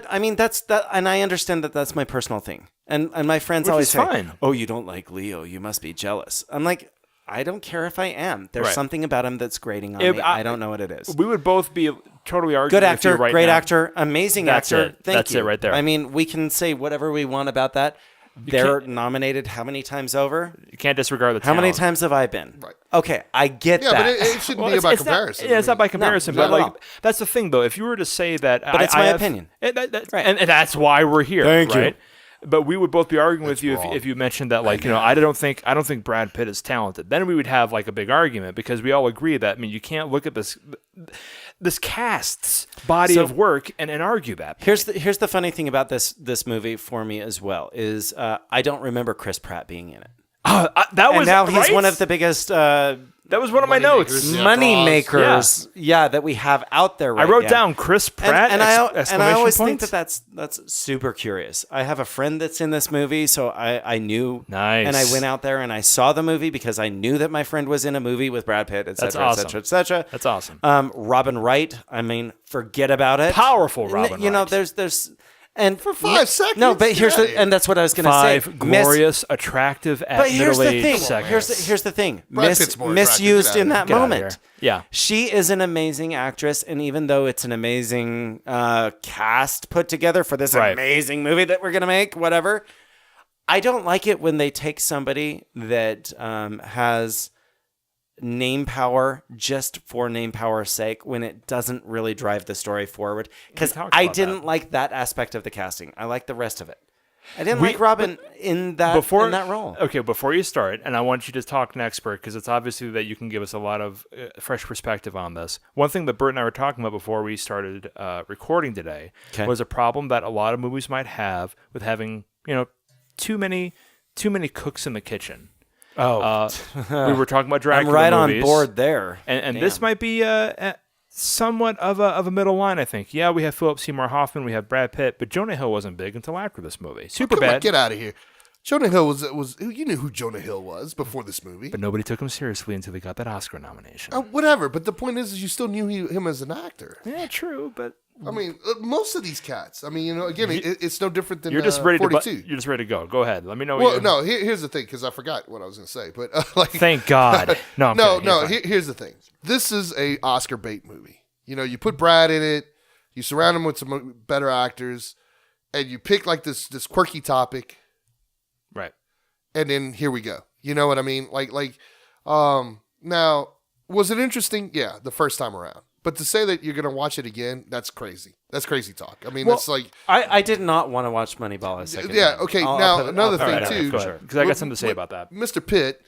I mean that's that, and I understand that that's my personal thing. And my friends Which always is say, fine. "Oh, you don't like Leo? You must be jealous." I'm like, I don't care if I am. There's Right. something about him that's grating on If me. I don't know what it is. We would both be totally arguing Good with actor, you right great now. actor, amazing That's actor. it. Thank That's you. it right there. I mean, we can say whatever we want about that. They're nominated how many times over? You can't disregard the How many talent. times have I been? Right. Okay, I get Yeah, that. but it shouldn't Well, be about it's not- comparison. yeah, it's not by I mean, comparison, No, but not at like all. that's the thing, though. If you were to say that, But it's my opinion. Right. and that's why we're here, Thank you. right? But we would both be arguing with you wrong. if you mentioned that, like, you know, I don't think Brad Pitt is talented. Then we would have like a big argument because we all agree that, I mean, you can't look at this cast's body So- of work and argue that. Here's the funny thing about this movie for me as well is I don't remember Chris Pratt being in it. That was And now he's right? one of the biggest That was one of my notes. money makers, that we have out there. Right I wrote now. down Chris Pratt. and I exclamation always points. think that's super curious. I have a friend that's in this movie, so I knew. Nice. And I went out there and I saw the movie because I knew that my friend was in a movie with Brad Pitt, et That's cetera, awesome. et cetera, et cetera. That's awesome. Robin Wright. I mean, forget about it. Powerful Robin You know, Wright. there's. And for 5 seconds? No, but here's Yeah. and that's what I was going to say. Five glorious, attractive, at But here's the middle-aged thing. seconds. Here's the thing. Brad Pitt's more attractive. Misused Get in out that of Get outta moment. here. Yeah. She is an amazing actress, and even though it's an amazing cast put together for this Right. amazing movie that we're gonna make, whatever, I don't like it when they take somebody that has name power just for name power's sake when it doesn't really drive the story forward. Because I didn't like that aspect of the casting. I like the rest of it. I didn't like Robin in that role. Okay, before you start, and I want you to talk an expert because it's obviously that you can give us a lot of fresh perspective on this. One thing that Bert and I were talking about before we started recording today was a problem that a lot of movies might have with having, too many cooks in the kitchen. Oh, we were talking about Dracula I'm right movies, on board there. And this might be somewhat of a middle line, I think. Yeah, we have Philip Seymour Hoffman, we have Brad Pitt, but Jonah Hill wasn't big until after this movie. Superbad. Get out of here. Jonah Hill was you knew who Jonah Hill was before this movie. But nobody took him seriously until he got that Oscar nomination. Whatever, but the point is you still knew him as an actor. Yeah, true, but I mean, most of these cats. I mean, again, it's no different than you're just ready 42. You're just ready to go. Go ahead. Let me know. Well, no. Here's the thing, because I forgot what I was going to say. But thank God. No. No. Here's the thing. This is a Oscar bait movie. You put Brad in it, you surround him with some better actors, and you pick like this quirky topic, right? And then here we go. You know what I mean? Now, was it interesting? Yeah, the first time around. But to say that you're going to watch it again, that's crazy. That's crazy talk. I mean, it's like... I did not want to watch Moneyball a second time. Okay. Now, another thing, too. Because I got something to say about that. Mr. Pitt,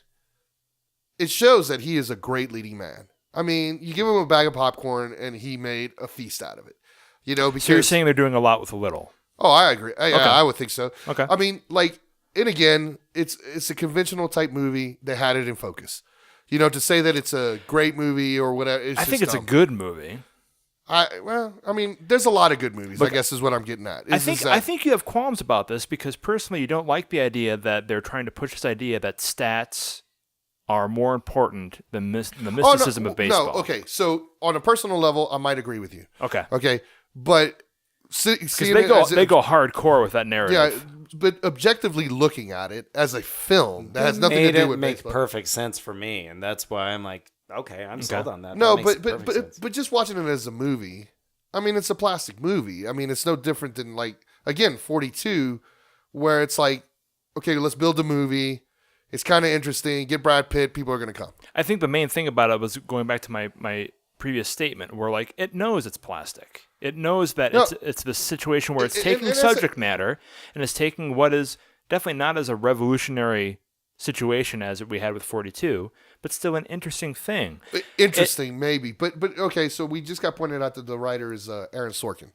it shows that he is a great leading man. I mean, you give him a bag of popcorn, and he made a feast out of it. Because... So you're saying they're doing a lot with a little. Oh, I agree. I would think so. Okay. I mean, and again, it's a conventional type movie. They had it in focus. To say that it's a great movie or whatever. I think it's a good movie. There's a lot of good movies, I guess is what I'm getting at. I think you have qualms about this because personally you don't like the idea that they're trying to push this idea that stats are more important than the mysticism of baseball. No, okay. So on a personal level, I might agree with you. Okay. But because they go hardcore with that narrative. Yeah, but objectively looking at it as a film, that has nothing to do with make baseball. perfect sense for me, and that's why I'm like, okay, I'm sold on that. No, That makes but just watching it as a movie, I mean, it's a plastic movie. I mean, it's no different than 42, where it's like, okay, let's build a movie. It's kind of interesting. Get Brad Pitt. People are going to come. I think the main thing about it was going back to my previous statement where it knows it's plastic. It knows that it's the situation where it's taking subject matter and it's taking what is definitely not as a revolutionary situation as we had with 42, but still an interesting thing. Interesting, maybe. But okay, so we just got pointed out that the writer is Aaron Sorkin.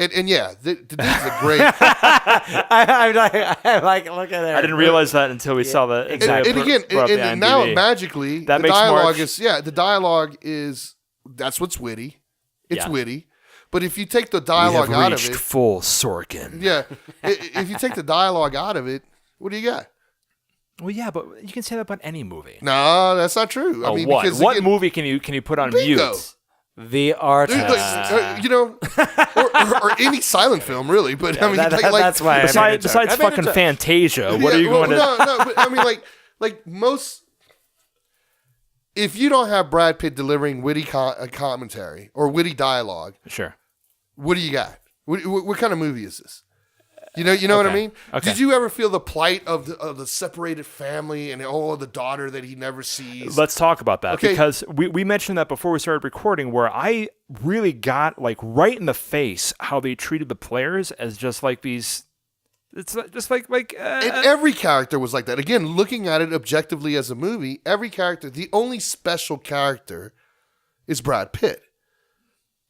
And yeah, the dude's a great... I like, look at it. I didn't realize that until we saw that. Exactly. And now magically, that the makes dialogue March... the dialogue is... That's what's witty. It's witty. But if you take the dialogue out of it... full Sorkin. Yeah. If you take the dialogue out of it, what do you got? Well, yeah, but you can say that about any movie. No, that's not true. I mean, what? Because, what movie can you put on mute? The Artist. Or any silent film, really. But I mean, that's why. Besides fucking Fantasia, what are you going to? No, but I mean, like most. If you don't have Brad Pitt delivering witty commentary or witty dialogue, sure. What do you got? What kind of movie is this? You know what I mean? Okay. Did you ever feel the plight of the separated family and the daughter that he never sees? Let's talk about that because we mentioned that before we started recording, where I really got right in the face how they treated the players as just like these. It's just and every character was like that. Again, looking at it objectively as a movie, every character, the only special character is Brad Pitt.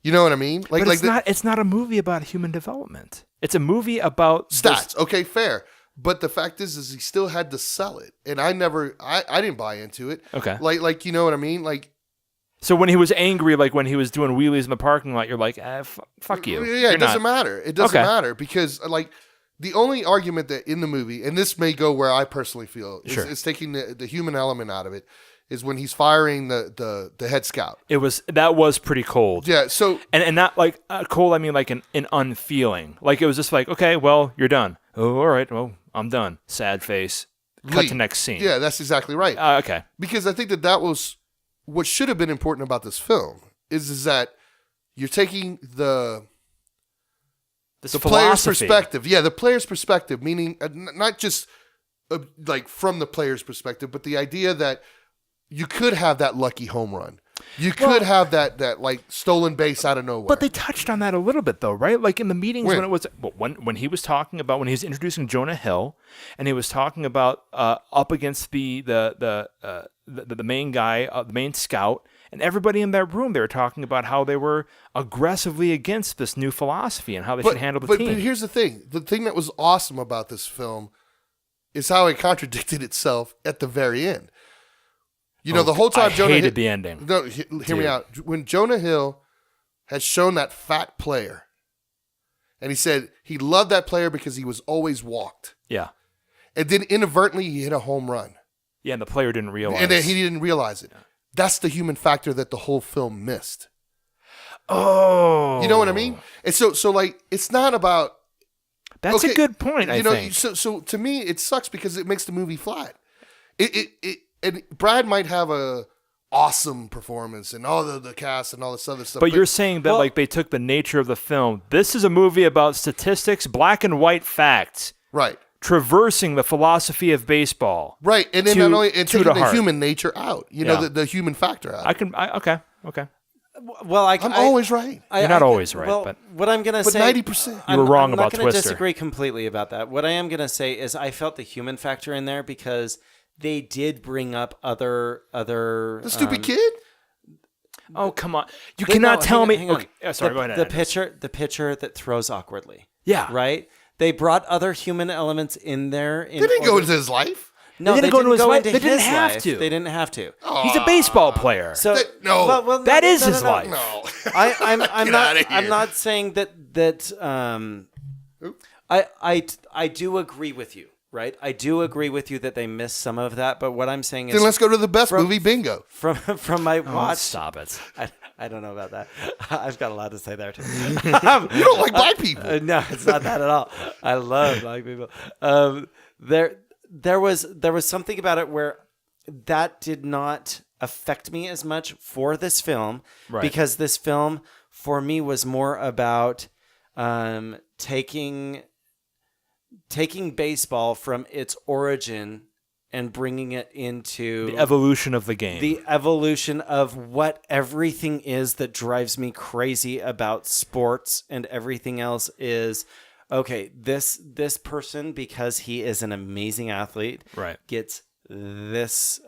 You know what I mean? But it's not a movie about human development. It's a movie about stats. Okay, fair. But the fact is he still had to sell it, and I didn't buy into it. Okay, like you know what I mean? So when he was angry, when he was doing wheelies in the parking lot, you're like, fuck you. Yeah, it doesn't matter. It doesn't matter because the only argument that in the movie, and this may go where I personally feel, is taking the human element out of it, is when he's firing the head scout. That was pretty cold. Yeah. So and not cold. I mean an unfeeling. It was just okay, well, you're done. Oh, all right. Well, I'm done. Sad face. Cut to next scene. Yeah, that's exactly right. Okay. Because I think that was what should have been important about this film is that you're taking the player's perspective. Yeah, the player's perspective, meaning not just like from the player's perspective, but the idea that you could have that lucky home run. You could have that like stolen base out of nowhere. But they touched on that a little bit though, right? Like in the meetings when it was when he was talking about when he was introducing Jonah Hill, and he was talking about up against the main guy, the main scout, and everybody in that room, they were talking about how they were aggressively against this new philosophy and how they should handle the team. But here's the thing: the thing that was awesome about this film is how it contradicted itself at the very end. You know, the whole time Jonah hated the ending. No, hear me out. When Jonah Hill had shown that fat player, and he said he loved that player because he was always walked. Yeah. And then inadvertently he hit a home run. Yeah, and the player didn't realize. And then he didn't realize it. That's the human factor that the whole film missed. Oh. You know what I mean? And so like, it's not about... That's a good point, I think. So to me, it sucks because it makes the movie flat. And Brad might have a awesome performance and all the cast and all this other stuff. But you're saying that like they took the nature of the film. This is a movie about statistics, black and white facts. Right. Traversing the philosophy of baseball. Right. And then not only taking the heart. human nature out. You know, the human factor out. Okay. Well, I'm always right. You're not always right. Well, but what I'm going to say... 90%. You were wrong about I'm not going to Twister. disagree completely about that. What I am going to say is I felt the human factor in there because they did bring up other the stupid kid? Oh, come on. You cannot tell me... Hang on. Okay. Sorry, go ahead. The pitcher that throws awkwardly. Yeah. Right? They brought other human elements in there. They didn't go into his life. No, they didn't go into his life. They didn't have life. to. They didn't have to. He's a baseball player. So no. That is his life. No. I'm not saying that I do agree with you, right? I do agree with you that they missed some of that, but what I'm saying is Then let's go to the best movie bingo. From my watch. Stop it. I don't know about that. I've got a lot to say there too. You don't like black people. No, it's not that at all. I love black people. There was something about it where that did not affect me as much for this film, because this film for me was more about taking baseball from its origin and bringing it into the evolution of the game. The evolution of what everything is that drives me crazy about sports and everything else is, okay, this person, because he is an amazing athlete, gets this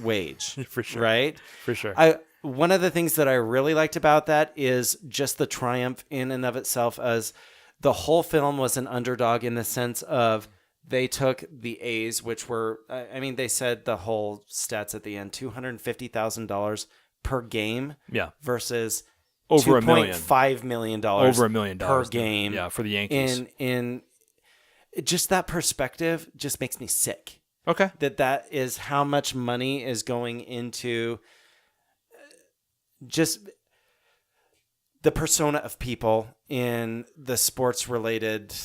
wage. For sure. Right? For sure. One of the things that I really liked about that is just the triumph in and of itself, as the whole film was an underdog in the sense of they took the A's, which were, I mean, they said the whole stats at the end, $250,000 per game versus over $2.5 million over $1 million per game. Yeah, for the Yankees. In just that perspective just makes me sick. Okay. That is how much money is going into just the persona of people in the sports related.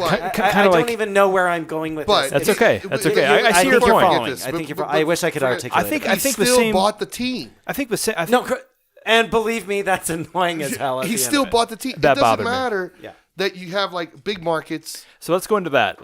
I don't even know where I'm going with this. That's okay. That's okay. I see your point. I think I wish I could articulate it. I think he the still same. bought the team. I think the same. No, and believe me, that's annoying as hell. He still bought the team. That it bothered doesn't me. matter that you have like big markets. So let's go into that.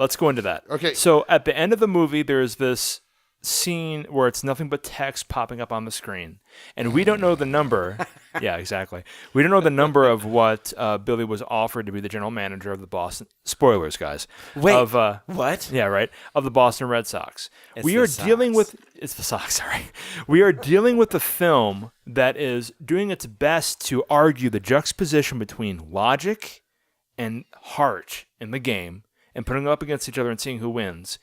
Okay. So at the end of the movie, there's this scene where it's nothing but text popping up on the screen, and we don't know the number. Yeah, exactly. We don't know the number of what Billy was offered to be the general manager of the Boston. Spoilers, guys. Wait, of, what? Yeah, right. Of the Boston Red Sox. It's we the are Sox. dealing with. It's the Sox. Sorry. We are dealing with the film that is doing its best to argue the juxtaposition between logic and heart in the game, and putting them up against each other and seeing who wins.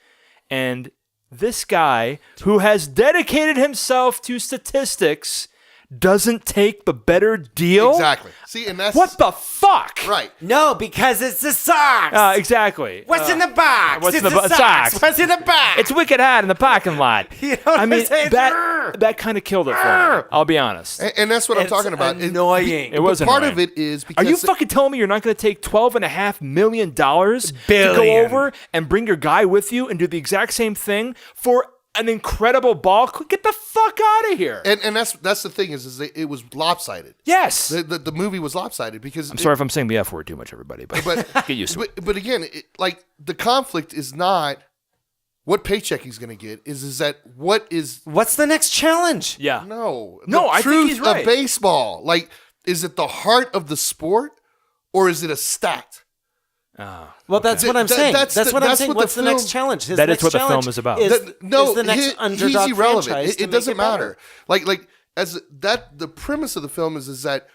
And this guy who has dedicated himself to statistics doesn't take the better deal? Exactly. See, and that's what the fuck? Right. No, because it's the Sox. Exactly. What's in the box? What's it's in the Sox. Sox? What's in the box? It's wicked hot in the parking lot. You know what I mean, I'm saying? that kind of killed it for me. I'll be honest. And that's what I'm It's talking about. annoying. It was part annoying. of it is because Are you fucking telling me you're not going to take $12.5 million to go Billion. over and bring your guy with you and do the exact same thing for an incredible ball. Get the fuck out of here. And that's the thing is it was lopsided. Yes. The movie was lopsided because I'm sorry if I'm saying the F word too much, everybody, but get used to it. But again, like the conflict is not what paycheck he's going to get. Is that what's the next challenge? Yeah. No, I think he's right. Of baseball. Like, is it the heart of the sport or is it a stat? Well, that's what I'm saying. That's what I'm saying. What's the next challenge? That is what the film is about. Is the next underdog he's irrelevant. franchise to It doesn't make it matter. Like as that, the premise of the film is that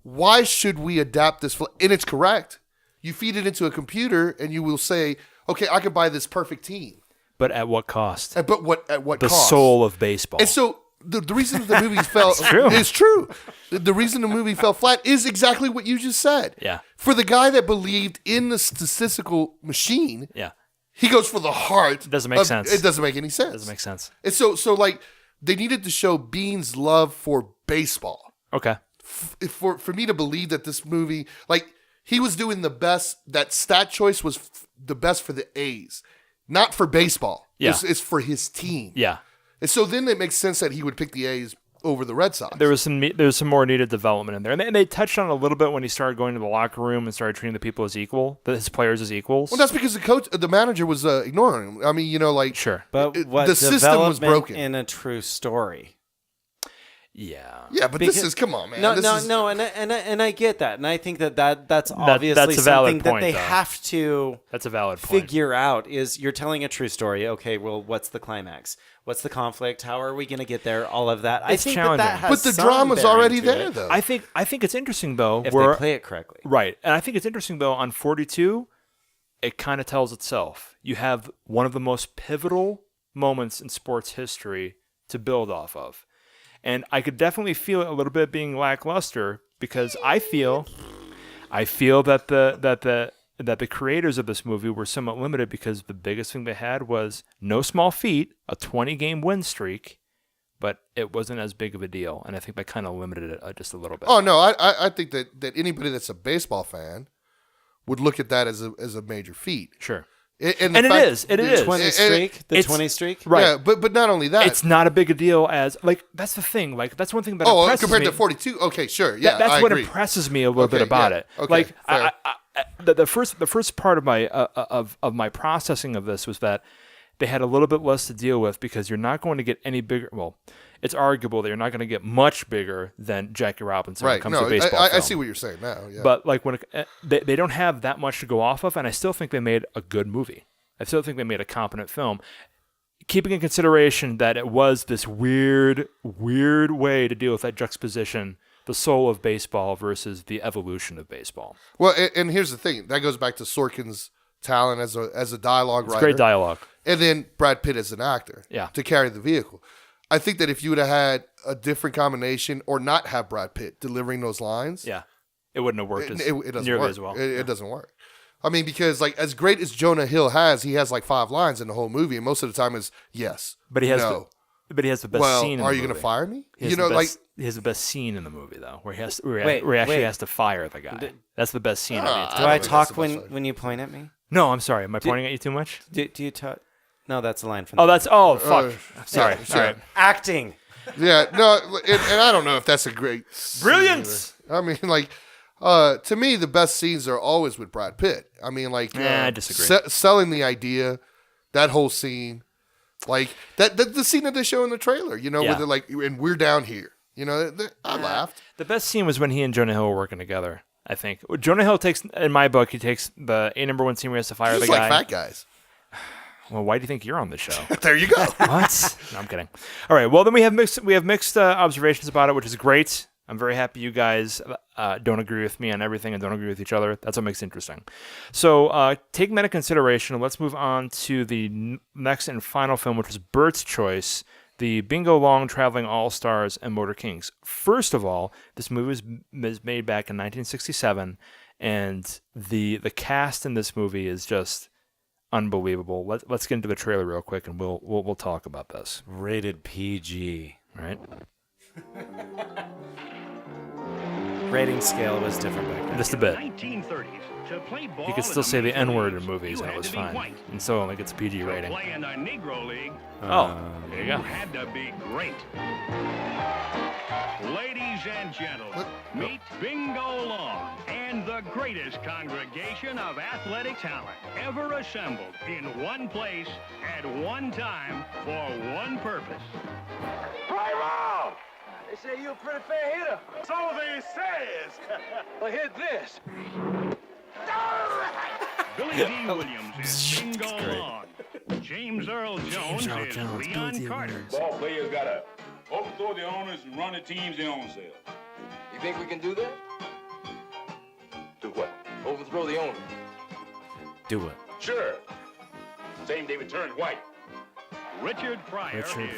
why should we adapt this? And it's correct. You feed it into a computer, and you will say, okay, I could buy this perfect team. But at what cost? At what the cost? Soul of baseball. And so the reason the movie fell is true. The reason the movie fell flat is exactly what you just said. Yeah. For the guy that believed in the statistical machine, yeah, he goes for the heart. It doesn't make sense. It doesn't make any sense. It doesn't make sense. And so like they needed to show Bean's love for baseball. Okay. For me to believe that this movie, like he was doing the best, that stat choice was the best for the A's, not for baseball. Yeah. It's for his team. Yeah. And so then it makes sense that he would pick the A's over the Red Sox. There was some more needed development in there, and they touched on it a little bit when he started going to the locker room and started treating the people as equal, his players as equals. Well, that's because the manager was ignoring him. I mean, like sure, but what the system was broken in a true story. Yeah, but this is come on, man. No, and I get that, and I think that's obviously a valid something point, that they though. have to. That's a valid point. Figure out is you're telling a true story. Okay, well, what's the climax? What's the conflict? How are we going to get there? All of that. It's I think challenging. that has But the some drama's bearing already to there, it. though. I think it's interesting though if they play it correctly, right? And I think it's interesting though on 42, it kind of tells itself. You have one of the most pivotal moments in sports history to build off of. And I could definitely feel it a little bit being lackluster because I feel that the creators of this movie were somewhat limited because the biggest thing they had was no small feat, a 20-game win streak, but it wasn't as big of a deal. And I think that kind of limited it just a little bit. Oh no, I think that anybody that's a baseball fan would look at that as a major feat. Sure. And it is. The 20 streak, right? Yeah, but not only that, it's not a big a deal as like that's the thing. Like that's one thing that impresses compared me. to 42, okay, sure, yeah, that's I what agree. impresses me a little bit about it. Okay, like fair. the first part of my of my processing of this was that they had a little bit less to deal with because you're not going to get any bigger. Well, it's arguable that you're not going to get much bigger than Jackie Robinson when it comes to baseball. I see what you're saying now. Yeah. But like when they don't have that much to go off of, and I still think they made a good movie. I still think they made a competent film, keeping in consideration that it was this weird way to deal with that juxtaposition, the soul of baseball versus the evolution of baseball. Well, and here's the thing. That goes back to Sorkin's talent as a dialogue writer. Great dialogue. And then Brad Pitt as an actor to carry the vehicle. I think that if you would have had a different combination or not have Brad Pitt delivering those lines, it wouldn't have worked it doesn't nearly work. as well. It doesn't work. I mean, because like as great as Jonah Hill he has like 5 lines in the whole movie, and most of the time is yes, but he has no. But he has the best scene in the movie. Are you going to fire me? He has the best scene in the movie, though, where he actually has to fire the guy. That's the best scene. Do I talk when you point at me? No, I'm sorry. Am I pointing at you too much? Do you talk? No, that's a line from. Fuck. Sorry. Yeah, sure. All right. Acting. Yeah, no, and I don't know if that's a great brilliance. I mean, like. To me, the best scenes are always with Brad Pitt. I mean, like, I disagree. Selling the idea, that whole scene, like the scene that they show in the trailer, where they're like, and we're down here, I laughed. The best scene was when he and Jonah Hill were working together. I think Jonah Hill takes, in my book, he takes the #1 scene where he has to fire the guy. Like fat guys. Well, why do you think you're on the show? There you go. What? No, I'm kidding. All right. Well, then we have mixed observations about it, which is great. I'm very happy you guys don't agree with me on everything and don't agree with each other. That's what makes it interesting. So taking that into consideration, let's move on to the next and final film, which was Bert's choice, the Bingo Long Traveling All-Stars and Motor Kings. First of all, this movie was made back in 1967, and the cast in this movie is just unbelievable. Let's get into the trailer real quick, and we'll talk about this. Rated PG. Right? Rating scale was different back then. Just a bit. 1930s, he could still say the N-word in movies, and it was fine. And so it only gets a PG rating. Play in the Negro League, Oh, there you go. you had to be great. Ladies and gentlemen, meet Bingo Long and the greatest congregation of athletic talent ever assembled in one place at one time for one purpose. Right, Rob! They say you're a pretty fair hitter. So they says. Well, hit this. Billy D. Williams is Bingo Long. James Earl Jones is Leon Carter. Ball players gotta overthrow the owners and run the teams their own self. You think we can do that? Do what? Overthrow the owner. Do it. Sure. Same day we turn white. Richard Pryor is El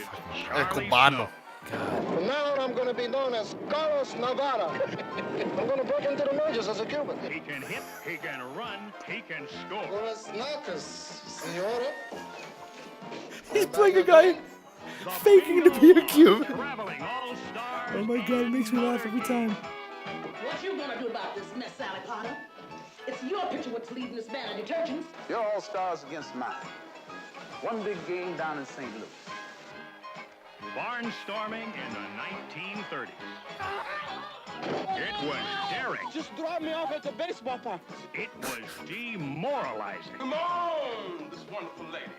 Charlie Cubano. Snow. From now on, I'm going to be known as Carlos Navarro. I'm going to break into the majors as a Cuban. He can hit, he can run, he can score. Buenas noches, senora. He's playing a guy faking to be a Cuban. Traveling all-star. Oh my God, it makes me laugh every time. What you gonna do about this mess, Sally Potter? It's your picture what's leading this band of detergents. Your all-stars against mine. One big game down in St. Louis. Barnstorming in the 1930s. It was daring. Just drop me off at the baseball practice. It was demoralizing. Come on, this wonderful lady.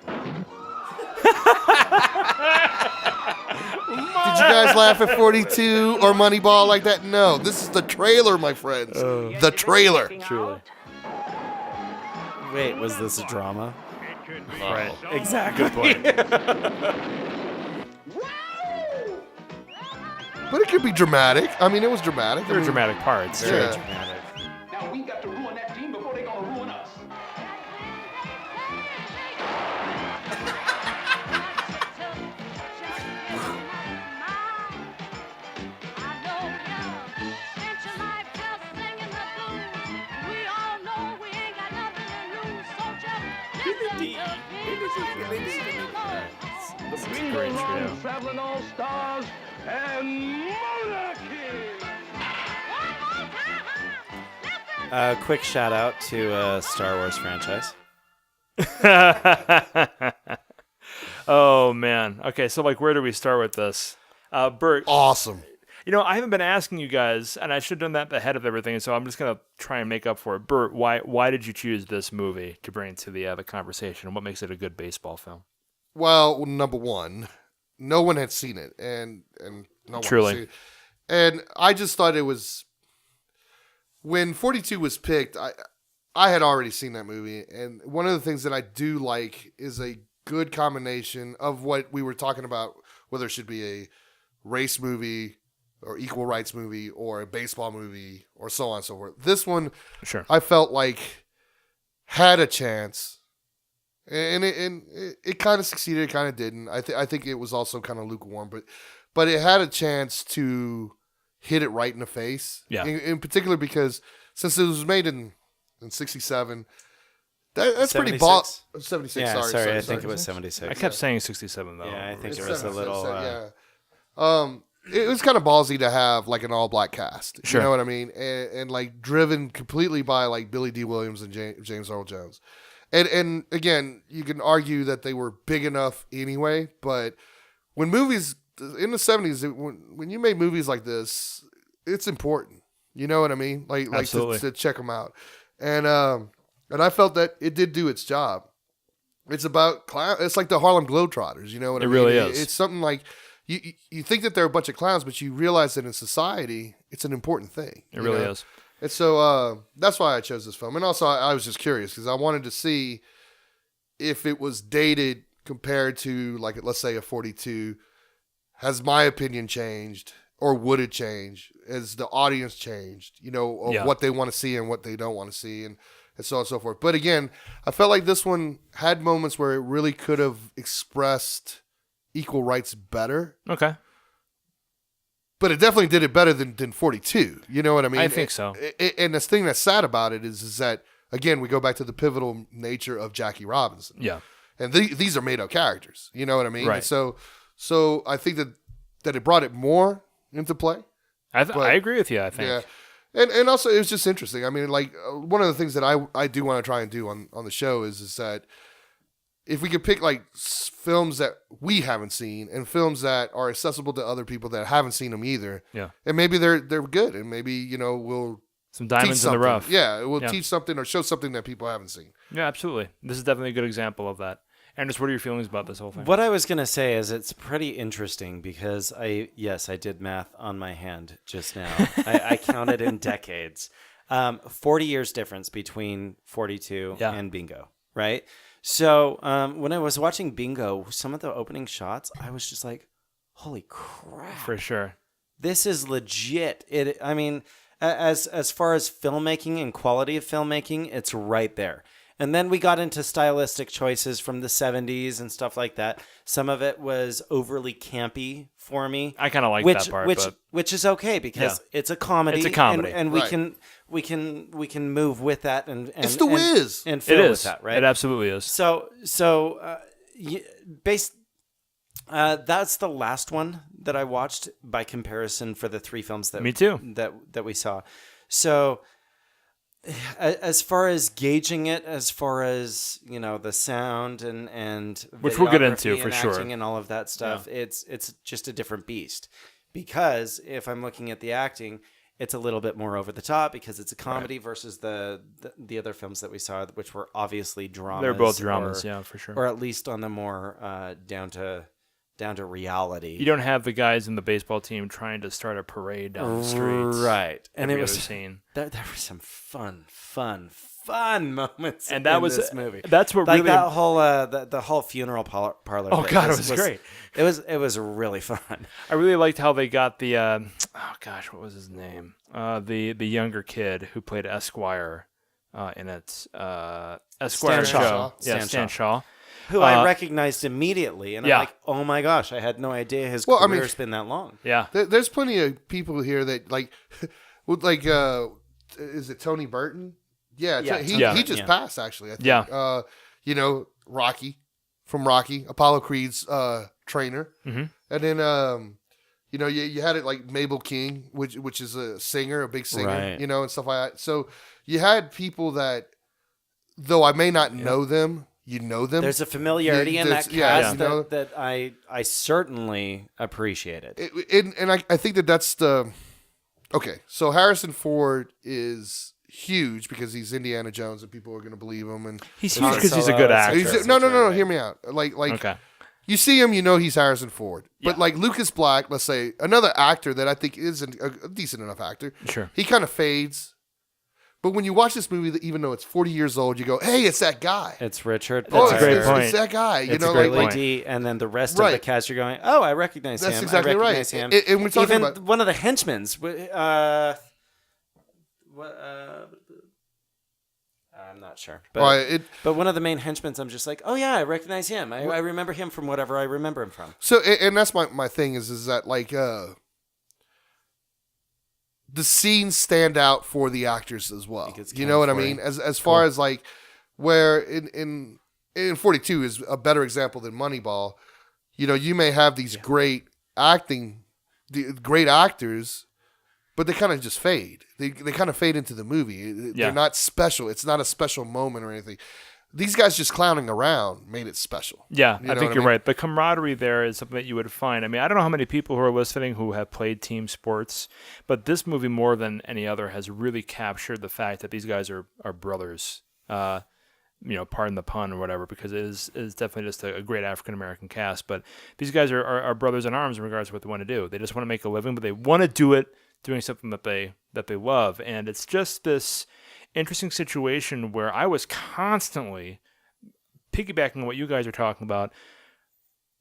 Did you guys laugh at 42 or Moneyball like that? No, this is the trailer, my friends. The trailer. Truly. Wait, was this a drama? Right. Exactly. Good point. But it could be dramatic. I mean, it was dramatic. There were dramatic parts. Yeah. Dramatic. Now we got to ruin that team before they're gonna ruin us. This is a great trio. Traveling all-stars and monarchy. Quick shout out to Star Wars franchise. Oh man. Okay, so like, where do we start with this? Bert. Awesome. You know, I haven't been asking you guys, and I should have done that ahead of everything. So I'm just gonna try and make up for it. Bert, why did you choose this movie to bring to the conversation? And what makes it a good baseball film? Well, number one, no one had seen it, and no one Truly. had seen it. And I just thought it was, when 42 was picked, I had already seen that movie, and one of the things that I do like is a good combination of what we were talking about, whether it should be a race movie or equal rights movie or a baseball movie or so on and so forth. This one, Sure. I felt like had a chance. And it kind of succeeded, it kind of didn't. I think it was also kind of lukewarm, but it had a chance to hit it right in the face. Yeah. In particular because since it was made in 67, that's pretty 76? 76. Yeah, sorry, I think it was 76. I kept saying 67 though. Yeah, I think It's there was a 77, little. yeah. It was kind of ballsy to have like an all black cast. Sure. You know what I mean? And like driven completely by like Billy D. Williams and James Earl Jones. And again, you can argue that they were big enough anyway, but when movies in the 70s, when you made movies like this, it's important. You know what I mean? Like to check them out. And I felt that it did do its job. It's about it's like the Harlem Globetrotters. You know what I mean? It really is. It's something like you think that they're a bunch of clowns, but you realize that in society, it's an important thing. It really is. And so that's why I chose this film. And also, I was just curious because I wanted to see if it was dated compared to, like, let's say a 42. Has my opinion changed, or would it change? Has the audience changed, you know, of what they want to see and what they don't want to see, and so on and so forth. But again, I felt like this one had moments where it really could have expressed equal rights better. Okay. But it definitely did it better than 42. You know what I mean? I think so. And the thing that's sad about it is that, again, we go back to the pivotal nature of Jackie Robinson. Yeah. And these are made-up characters. You know what I mean? Right. And so I think that it brought it more into play. I agree with you, I think. Yeah. And also, it was just interesting. I mean, like, one of the things that I do want to try and do on the show is that if we could pick, like, films that we haven't seen and films that are accessible to other people that haven't seen them either. Yeah. And maybe they're good, and maybe, you know, we'll some diamonds teach in the rough. Yeah, it will Yeah. teach something or show something that people haven't seen. Yeah, absolutely. This is definitely a good example of that. Andres, what are your feelings about this whole thing? What I was going to say is it's pretty interesting because I did math on my hand just now. I counted in decades. 40 years difference between 42 and Bingo, right? So when I was watching Bingo, some of the opening shots, I was just like, holy crap. For sure. This is legit. I mean, as far as filmmaking and quality of filmmaking, it's right there. And then we got into stylistic choices from the 70s and stuff like that. Some of it was overly campy for me. I kind of like that part, which is okay because it's a comedy. It's a comedy, and we can move with that and it's the whiz and feel with that, right? It absolutely is. So that's the last one that I watched by comparison for the three films that Me too. that we saw. So as far as gauging it, as far as, you know, the sound and which we'll get into videography for and sure, acting and all of that stuff, it's just a different beast. Because if I'm looking at the acting, it's a little bit more over the top because it's a comedy versus the other films that we saw, which were obviously dramas. They're both dramas, yeah, for sure. Or at least on the more down to reality. You don't have the guys in the baseball team trying to start a parade down the streets, right? And it was scene. There were some fun moments, and that in was this movie. That's what like really that whole the whole funeral parlor. Oh god, it was great. It was really fun. I really liked how they got the what was his name? The younger kid who played Esquire in it. Esquire Stan Shaw. show. Stan Shaw. Who I recognized immediately, and yeah. I'm like, oh my gosh, I had no idea his career's been that long. Yeah, there's plenty of people here that like, is it Tony Burton? Yeah, he just passed actually. I think. Yeah, you know, Rocky from Rocky, Apollo Creed's trainer, and then you know, you had it like Mabel King, which is a singer, a big singer, right. You know, and stuff like that. So you had people that, though I may not know them. You know them. There's a familiarity in that cast that I certainly appreciated. And I think that's the... Okay, so Harrison Ford is huge because he's Indiana Jones and people are going to believe him. And he's huge because he's a good actor. No, hear me out. Like okay. You see him, you know he's Harrison Ford. But like Lucas Black, let's say, another actor that I think is a decent enough actor. Sure. He kind of fades. But when you watch this movie, even though it's 40 years old, you go, "Hey, it's that guy." It's Richard. That's a great point. It's that guy. You it's know, a great like point. And then the rest of the cast, you're going, "Oh, I recognize him." That's exactly I recognize him. And we're talking even about one of the henchmen's. I'm not sure, but one of the main henchmen, I'm just like, "Oh yeah, I recognize him. I remember him from whatever I remember him from." So, and that's my thing is that like. The scenes stand out for the actors as well. You know what I mean? As far as like where in 42 is a better example than Moneyball. You know, you may have these great actors, but they kind of just fade. They kind of fade into the movie. They're not special. It's not a special moment or anything. These guys just clowning around made it special. Yeah, I think you're right. The camaraderie there is something that you would find. I mean, I don't know how many people who are listening who have played team sports, but this movie more than any other has really captured the fact that these guys are brothers. You know, pardon the pun or whatever, because it is definitely just a great African-American cast. But these guys are brothers in arms in regards to what they want to do. They just want to make a living, but they want to do it doing something that they love. And it's just this interesting situation where I was constantly piggybacking on what you guys are talking about,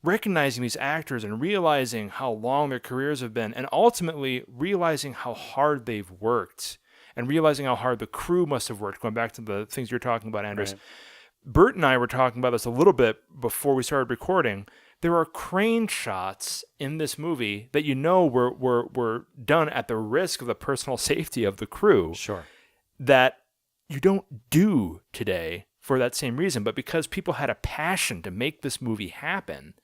recognizing these actors and realizing how long their careers have been, and ultimately realizing how hard they've worked and realizing how hard the crew must have worked, going back to the things you're talking about, Andres. Right. Bert and I were talking about this a little bit before we started recording. There are crane shots in this movie that you know were done at the risk of the personal safety of the crew. Sure. That you don't do today for that same reason, but because people had a passion to make this movie happen,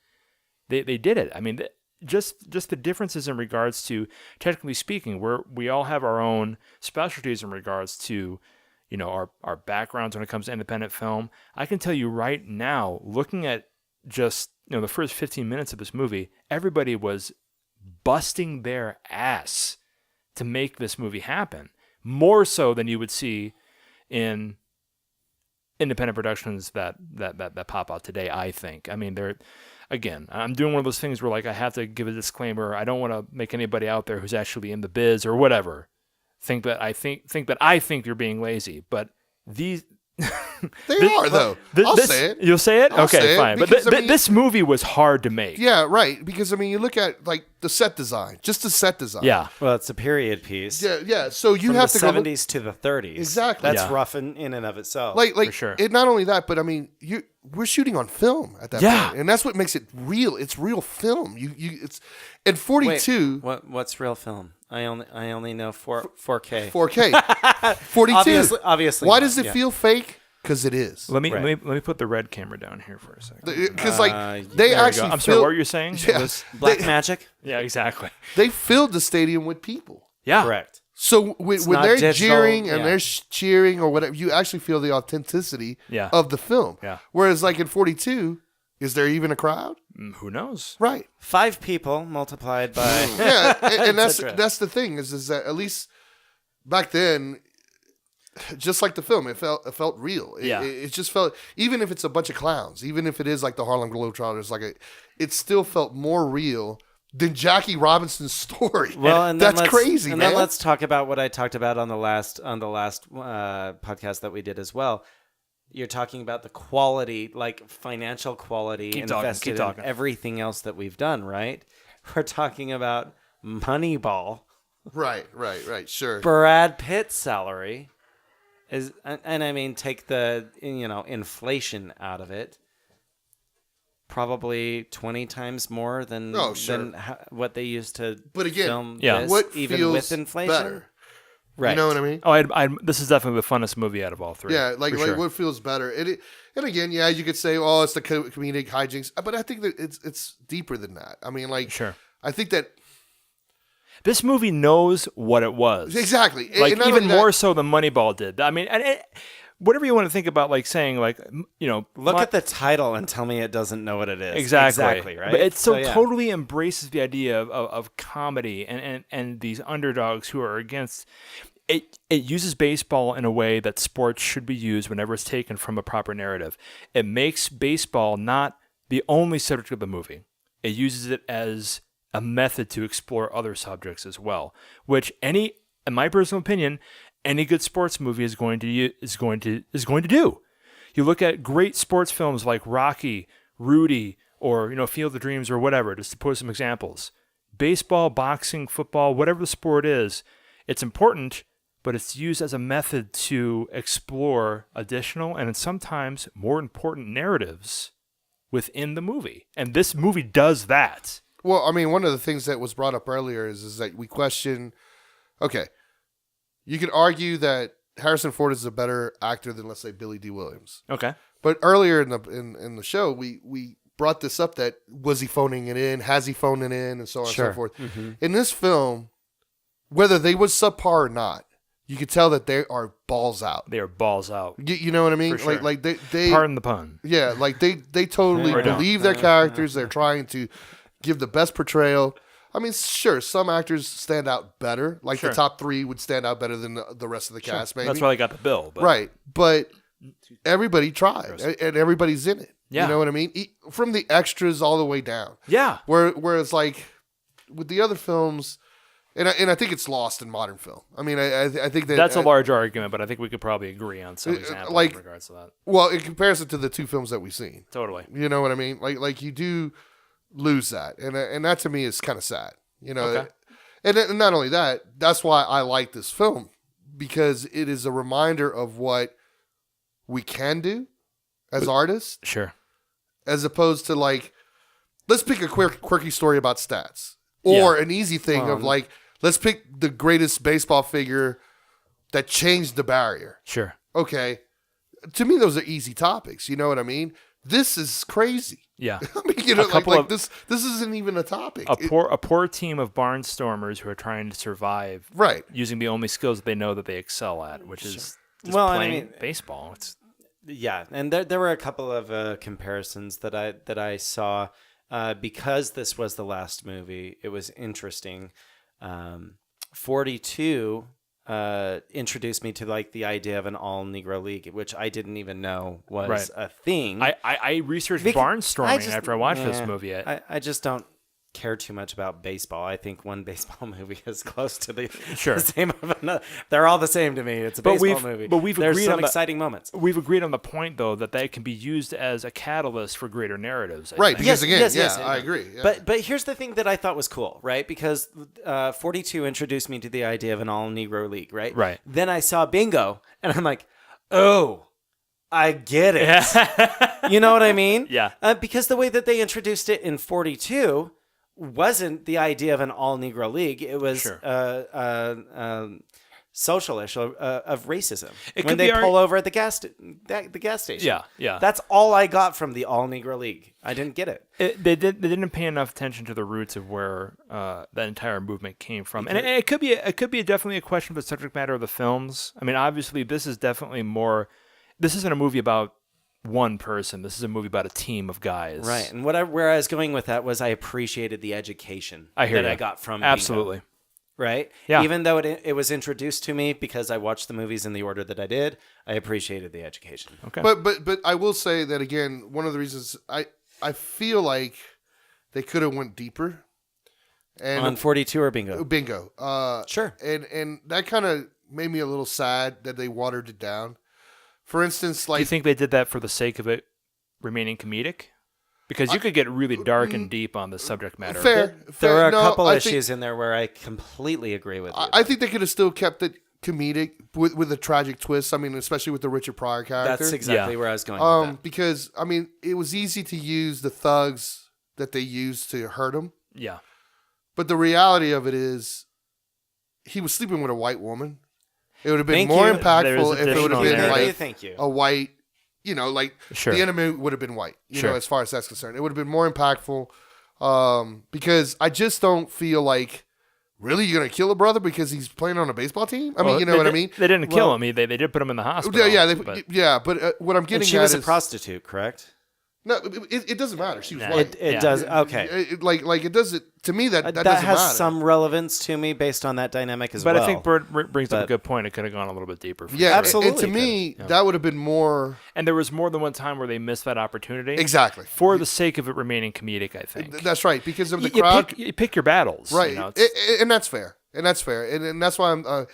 they did it. I mean, just the differences in regards to, technically speaking, we all have our own specialties in regards to, our backgrounds when it comes to independent film. I can tell you right now, looking at just the first 15 minutes of this movie, everybody was busting their ass to make this movie happen, more so than you would see in independent productions that pop out today. I think. I mean, again, I'm doing one of those things where I have to give a disclaimer. I don't want to make anybody out there who's actually in the biz or whatever think that I think you're being lazy, but these. Though. I'll say it. You'll say it? I'll Okay, say it, fine. because, But this movie was hard to make. Yeah, right. Because you look at the set design, just the set design. Yeah. Well, it's a period piece. Yeah. So you From have the to go 70s to the 30s. Exactly. That's rough in and of itself. For sure. It not only that, but we're shooting on film at that point, and that's what makes it real. It's real film. It's and 42. Wait, what's real film? I only know 4K. 4K. 42. Obviously. Why not, does it yeah. feel fake? Because it is. Let me put the red camera down here for a second. Because they There we actually. go. I'm sorry. What were you saying? Yeah, Black magic. Yeah, exactly. They filled the stadium with people. Yeah, correct. So when they're digital, jeering and yeah. they're cheering or whatever, you actually feel the authenticity Yeah. of the film. Yeah. Whereas in 42, is there even a crowd? Who knows? Right. 5 people multiplied by. Yeah, and et cetera. that's the thing is that at least back then, just like the film, it felt real. It just felt, even if it's a bunch of clowns, even if it is like the Harlem Globetrotters, it still felt more real than Jackie Robinson's story. Well, and that's crazy, and man. then let's talk about what I talked about on the last podcast that we did as well. You're talking about the quality, financial quality, Keep talking. in everything else that we've done, right? We're talking about Moneyball. Right, sure. Brad Pitt's salary is, and I mean, take the inflation out of it, probably 20 times more than what they used to But again, film this, what even feels with inflation. better? Right. You know what I mean? Oh, this is definitely the funnest movie out of all three. Yeah, for sure. what feels better? And again, yeah, you could say, oh, it's the comedic hijinks, but I think that it's deeper than that. I mean, Sure. I think that This movie knows what it was. exactly, Like And not even only that- more so than Moneyball did. I mean, whatever you want to think about, saying Look at the title and tell me it doesn't know what it is. Exactly, right? But it yeah. totally embraces the idea of comedy and these underdogs who are against. It uses baseball in a way that sports should be used whenever it's taken from a proper narrative. It makes baseball not the only subject of the movie. It uses it as a method to explore other subjects as well, which in my personal opinion, any good sports movie is going to do. You look at great sports films like Rocky, Rudy, or Field of Dreams or whatever, just to put some examples. Baseball, boxing, football, whatever the sport is, it's important, but it's used as a method to explore additional and sometimes more important narratives within the movie. And this movie does that. Well, I mean, one of the things that was brought up earlier is that we question. Okay, you could argue that Harrison Ford is a better actor than, let's say, Billy D. Williams. Okay, but earlier in the show, we brought this up that was he phoning it in? Has he phoned it in? And so on and so forth. Mm-hmm. In this film, whether they was subpar or not, you could tell that they are balls out. They are balls out. You know what I mean? For sure. Like they pardon the pun. Yeah, they totally believe their characters. They're trying to give the best portrayal. I mean, sure, some actors stand out better. Like the top 3 would stand out better than the rest of the cast. Maybe That's why they got the bill. But. Right, but everybody tried, and everybody's in it. Yeah. You know what I mean? From the extras all the way down. Yeah. Whereas like with the other films, and I think it's lost in modern film. I mean, I think that's a large argument, but I think we could probably agree on some examples in regards to that. Well, in comparison to the 2 films that we've seen, totally. You know what I mean? Like you do lose that, and that to me is kind of sad. Okay. And not only that, that's why I like this film, because it is a reminder of what we can do as artists. Sure. As opposed to let's pick a quirky story about stats, or an easy thing of let's pick the greatest baseball figure that changed the barrier. Sure. Okay. To me, those are easy topics. You know what I mean? this is crazy. Yeah. I mean, this isn't even a topic. A poor team of barnstormers who are trying to survive, right? Using the only skills that they know that they excel at, which is just Well, playing I mean, baseball. Yeah, and there were a couple of comparisons that I saw because this was the last movie. It was interesting. 42 introduced me to like the idea of an all Negro League, which I didn't even know was a thing. I researched barnstorming after I watched this movie. I just don't care too much about baseball. I think one baseball movie is close to the same of another. They're all the same to me. It's a baseball movie. But there's agreed some on exciting moments. We've agreed on the point though that they can be used as a catalyst for greater narratives. Right, because yes, I agree. Yeah. But here's the thing that I thought was cool, right? Because 42 introduced me to the idea of an all Negro League, right? Right. Then I saw Bingo, and I'm like, oh, I get it. You know what I mean? Yeah. Because the way that they introduced it in 42 wasn't the idea of an all Negro League. It was social issue of racism when they pull over at the gas station. Yeah, yeah. That's all I got from the all Negro League. I didn't get it. They didn't pay enough attention to the roots of where that entire movement came from, and it could be definitely a question of the subject matter of the films. I mean, obviously, this is definitely more. This isn't a movie about one person. This is a movie about a team of guys. Right. And where I was going with that was I appreciated the education I got from absolutely. Bingo, right? Yeah. Even though it was introduced to me because I watched the movies in the order that I did, I appreciated the education. Okay. But I will say that again, one of the reasons I feel like they could have went deeper. And on 42 or Bingo? Bingo. Sure. And that kind of made me a little sad that they watered it down. For instance, like... Do you think they did that for the sake of it remaining comedic? Because you could get really dark and deep on the subject matter. Fair. There are a couple issues in there where I completely agree with you. I think they could have still kept it comedic with a tragic twist. I mean, especially with the Richard Pryor character. That's exactly where I was going with that. Because, I mean, it was easy to use the thugs that they used to hurt him. Yeah. But the reality of it is he was sleeping with a white woman. It would have been more impactful if it would have been like a white, like the enemy would have been white, you know, as far as that's concerned. It would have been more impactful because I just don't feel like, really, you're going to kill a brother because he's playing on a baseball team? I mean, you know what I mean? They didn't kill him. They did put him in the hospital. Yeah, but what I'm getting at is... she was a prostitute, correct? No, it doesn't matter. She was white. It does. Okay. It doesn't. To me, that doesn't has matter. some relevance to me based on that dynamic as well. But I think Bert brings up a good point. It could have gone a little bit deeper. Yeah, absolutely. And to me, that would have been more. And there was more than one time where they missed that opportunity. Exactly. For the sake of it remaining comedic, I think. That's right, because of the crowd. You pick your battles. Right, you know, and that's fair. And that's why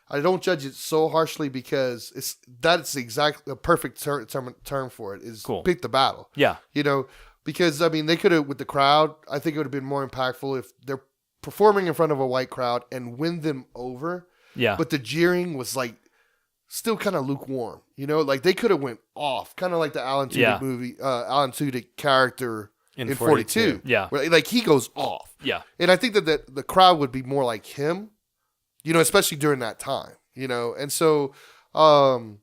I don't judge it so harshly because that's exactly a perfect term for it is pick the battle. Yeah. Because I mean they could have with the crowd. I think it would have been more impactful if they're performing in front of a white crowd and win them over. Yeah. But the jeering was like still kind of lukewarm. Like they could have went off, kind of like the Alan Tudyk movie, Alan Tudyk character in 42. Yeah. Where, like he goes off. Yeah. And I think that the crowd would be more like him. Especially during that time, and so, and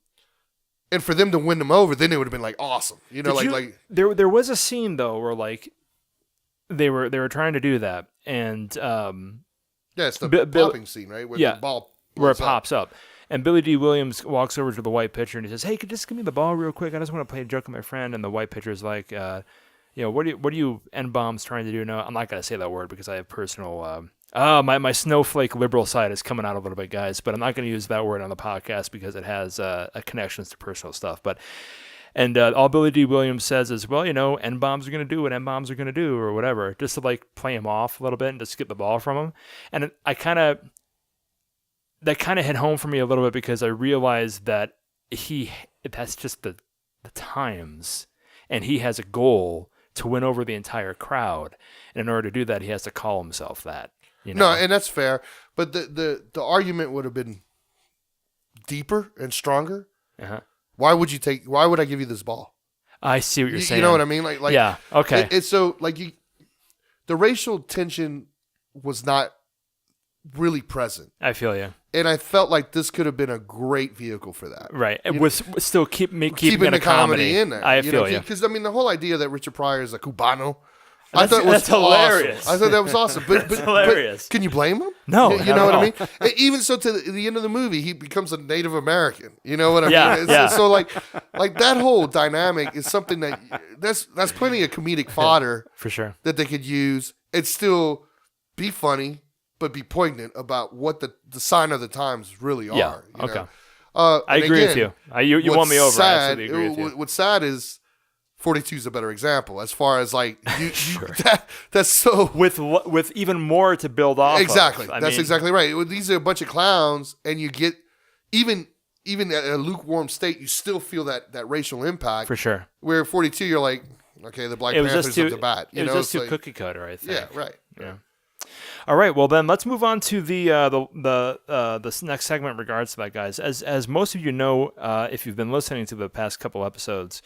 for them to win them over, then it would have been like awesome, there was a scene though where like they were trying to do that, and it's the popping scene, right? Where the ball where it pops up, and Billy D. Williams walks over to the white pitcher and he says, "Hey, could you just give me the ball real quick? I just want to play a joke with my friend." And the white pitcher's like, what are you N-bombs trying to do now? I'm not gonna say that word because I have personal. My snowflake liberal side is coming out a little bit, guys, but I'm not going to use that word on the podcast because it has connections to personal stuff. And all Billy D. Williams says is, well, N-bombs are going to do what N-bombs are going to do or whatever, just to like play him off a little bit and just get the ball from him. And that kind of hit home for me a little bit because I realized that that's just the times, and he has a goal to win over the entire crowd. And in order to do that, he has to call himself that. No, and that's fair. But the argument would have been deeper and stronger. Uh-huh. Why would I give you this ball? I see what you're saying. You know what I mean? Like yeah, okay. It's so like the racial tension was not really present. I feel you. And I felt like this could have been a great vehicle for that. Right. And with still keeping the a comedy in there. I feel you. Because, I mean, the whole idea that Richard Pryor is a Cubano, That's hilarious. Awesome. I thought that was awesome. But, That's hilarious. But can you blame him? No. You know what I mean? Even so, to the end of the movie, he becomes a Native American. You know what I mean? Yeah. So like that whole dynamic is something that's plenty of comedic fodder for sure that they could use and still be funny, but be poignant about what the sign of the times really are. Yeah. You Okay. know? I agree with you. You won me over. Sad, I absolutely agree with you. What's sad is 42 is a better example as far as like Sure. that's so with even more to build off. Exactly. Of. That's exactly right. These are a bunch of clowns, and you get even at a lukewarm state, you still feel that racial impact for sure. Where 42, you're like, okay, the Black Panthers up to bat. It was just too cookie cutter, I think. Yeah. Right. Yeah. All right. Well, then let's move on to the next segment in regards to that, guys. As most of you know, if you've been listening to the past couple episodes,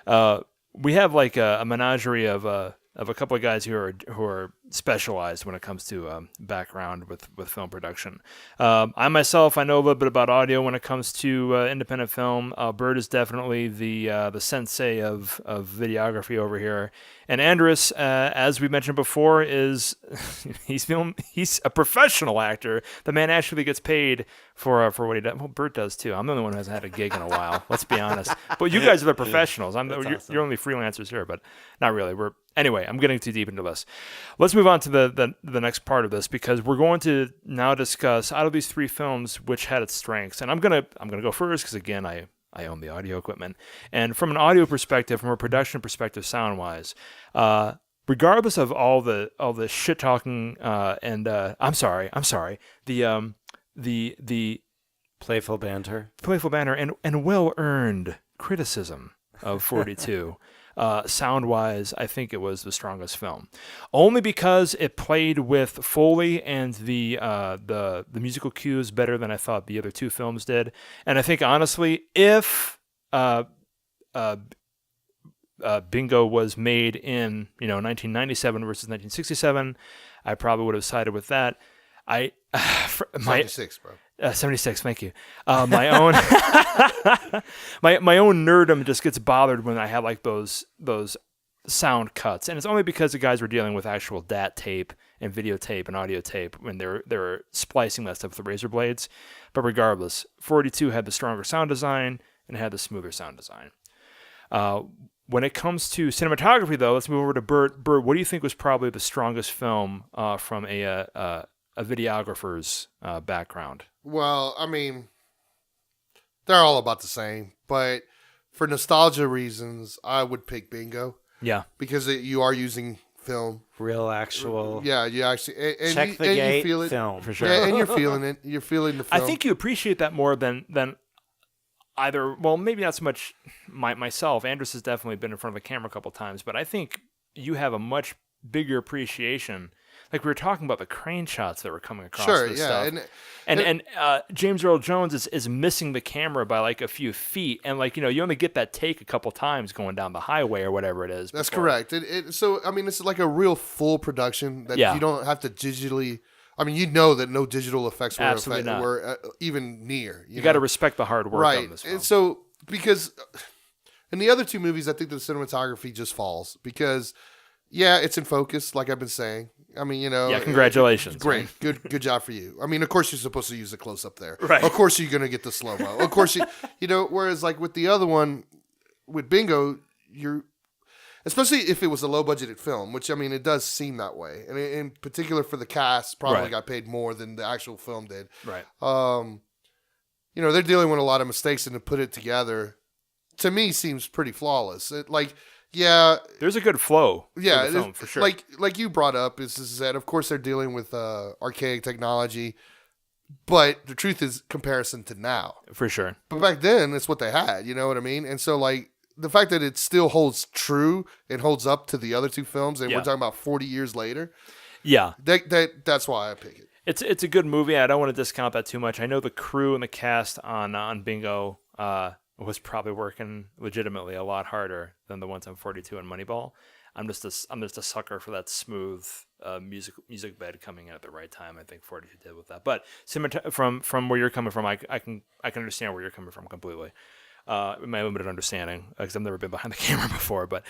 we have like a menagerie of a couple of guys who are specialized when it comes to background with film production. I myself, I know a little bit about audio when it comes to independent film. Bert is definitely the sensei of videography over here, and Andrus, as we mentioned before, is he's a professional actor. The man actually gets paid for what he does. Well, Bert does too. I'm the only one who hasn't had a gig in a while. Let's be honest. But you guys are the professionals. You're only freelancers here, but not really. Anyway, I'm getting too deep into this. Let's move on to the next part of this, because we're going to now discuss out of these three films which had its strengths. And I'm gonna go first because again I own the audio equipment, and from an audio perspective, from a production perspective, sound wise, regardless of all the shit talking and I'm sorry the playful banter and well earned criticism of 42. Sound-wise, I think it was the strongest film, only because it played with Foley and the musical cues better than I thought the other two films did. And I think honestly, if Bingo was made in 1997 versus 1967, I probably would have sided with that. 76, bro. 76, thank you. My own my own nerdom just gets bothered when I have like those sound cuts, and it's only because the guys were dealing with actual DAT tape and videotape and audio tape when they're splicing that stuff with the razor blades. But regardless, 42 had the stronger sound design and had the smoother sound design. When it comes to cinematography, though, let's move over to Bert. Bert, what do you think was probably the strongest film from a videographer's background? Well, I mean, they're all about the same, but for nostalgia reasons, I would pick Bingo. Yeah, because you are using film, real actual. Yeah, you actually and check the gate. You feel it film for sure. Yeah, and you're feeling it. You're feeling the film. I think you appreciate that more than either. Well, maybe not so much myself. Andrus has definitely been in front of the camera a couple times, but I think you have a much bigger appreciation. Like we were talking about the crane shots that were coming across this stuff. And James Earl Jones is missing the camera by like a few feet, and like you only get that take a couple times going down the highway or whatever it is. That's correct. So I mean, it's like a real full production that you don't have to digitally. I mean, that no digital effects were even near. You got to respect the hard work on this film. And so because in the other two movies, I think the cinematography just falls because. Yeah, it's in focus, like I've been saying. I mean, Yeah, congratulations. Great. Good job for you. I mean, of course you're supposed to use a close-up there. Right. Of course you're going to get the slow-mo. Of course whereas like with the other one, with Bingo, especially if it was a low-budgeted film, which, I mean, it does seem that way. And in particular for the cast, probably got paid more than the actual film did. Right. They're dealing with a lot of mistakes, and to put it together, to me, seems pretty flawless. Yeah, there's a good flow. Yeah, to the film, for sure. Like you brought up, is that of course they're dealing with archaic technology, but the truth is comparison to now, for sure. But back then, it's what they had. You know what I mean? And so like the fact that it still holds true, it holds up to the other two films, and we're talking about 40 years later. Yeah, that's why I pick it. It's a good movie. I don't want to discount that too much. I know the crew and the cast on Bingo. Was probably working legitimately a lot harder than the ones on 42 and Moneyball. I'm just a sucker for that smooth music bed coming in at the right time. I think Fortitude did with that. But from where you're coming from, I can understand where you're coming from completely. My limited understanding, because I've never been behind the camera before. But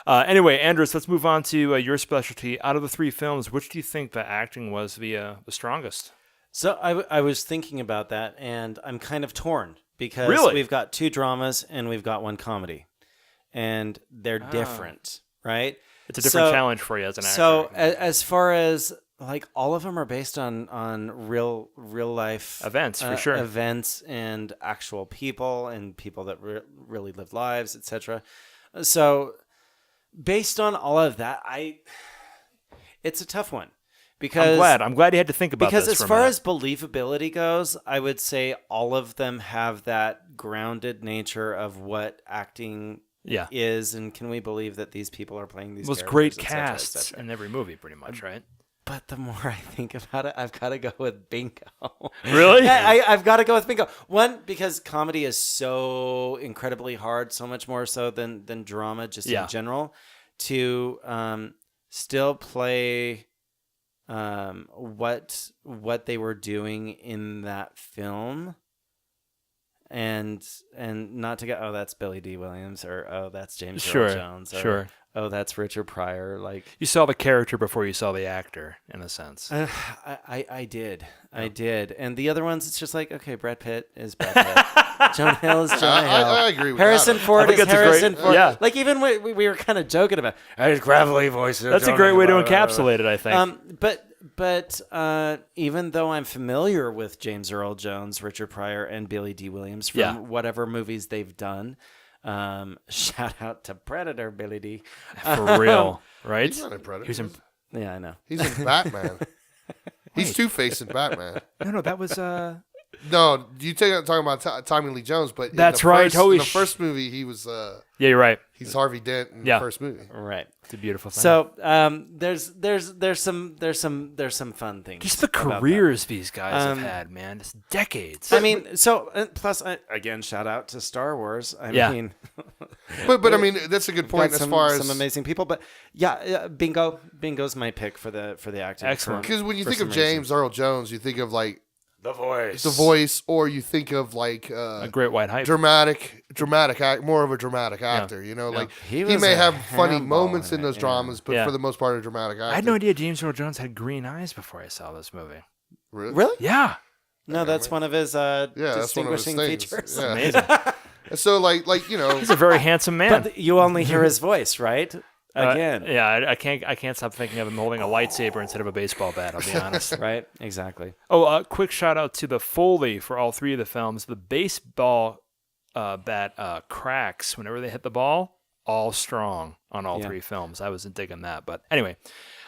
anyway, Andres, let's move on to your specialty. Out of the 3 films, which do you think the acting was the strongest? So I was thinking about that, and I'm kind of torn because Really? we've got 2 dramas and we've got 1 comedy, and they're different, right? It's a different challenge for you as an actor. So as far as like all of them are based on real life events, for sure, events and actual people and people that really live lives, etc. So based on all of that, it's a tough one. Because I'm glad you had to think about this. Because as far as believability goes, I would say all of them have that grounded nature of what acting is, and can we believe that these people are playing these characters? Most great casts in every movie, pretty much, right? But the more I think about it, I've got to go with Bingo. Really? I've got to go with Bingo. 1, because comedy is so incredibly hard, so much more so than drama just in general. 2, still play what they were doing in that film, and not to go, that's Billy D. Williams, or that's James Earl Jones, or that's Richard Pryor. Like, you saw the character before you saw the actor, in a sense. I did, and the other ones, it's just like, okay, Brad Pitt is Brad Pitt. Jonah Hill is Jonah Hill. I agree with Harrison that. Ford is Harrison Ford. Yeah. Like, even we were kind of joking about his gravelly voice. That's a great way to encapsulate it, I think. But even though I'm familiar with James Earl Jones, Richard Pryor, and Billy D. Williams from whatever movies they've done, shout out to Predator, Billy D. For real, right? He's not in Predator. He's in, yeah, I know. He's in Batman. He's Two-Face in Batman. No, that was No, you talking about Tommy Lee Jones, but that's in the right. First, in the first movie, he was. Yeah, you're right. He's Harvey Dent in the first movie. Right. It's a beautiful thing. So there's some fun things. Just the careers these guys have had, man. It's decades. I mean, so plus again, shout out to Star Wars. I mean, but I mean that's a good point as far as some amazing people. But Bingo's my pick for the acting. Excellent. Because when you think of James Earl Jones, you think of like The Voice, or you think of like a Great White Hype, more of a dramatic actor. You know, like he was may a have funny handball moments in those dramas, but for the most part, a dramatic actor. I had no idea James Earl Jones had green eyes before I saw this movie. Really? Yeah. No, that's one of his distinguishing features. Yeah. Amazing. So like you know, he's a very handsome man. But you only hear his voice, right? Again, I can't stop thinking of him holding a lightsaber instead of a baseball bat. I'll be honest. Right? Exactly. Oh, quick shout out to the Foley for all 3 of the films. The baseball bat cracks whenever they hit the ball, all strong on all 3 films. I wasn't digging that, but anyway,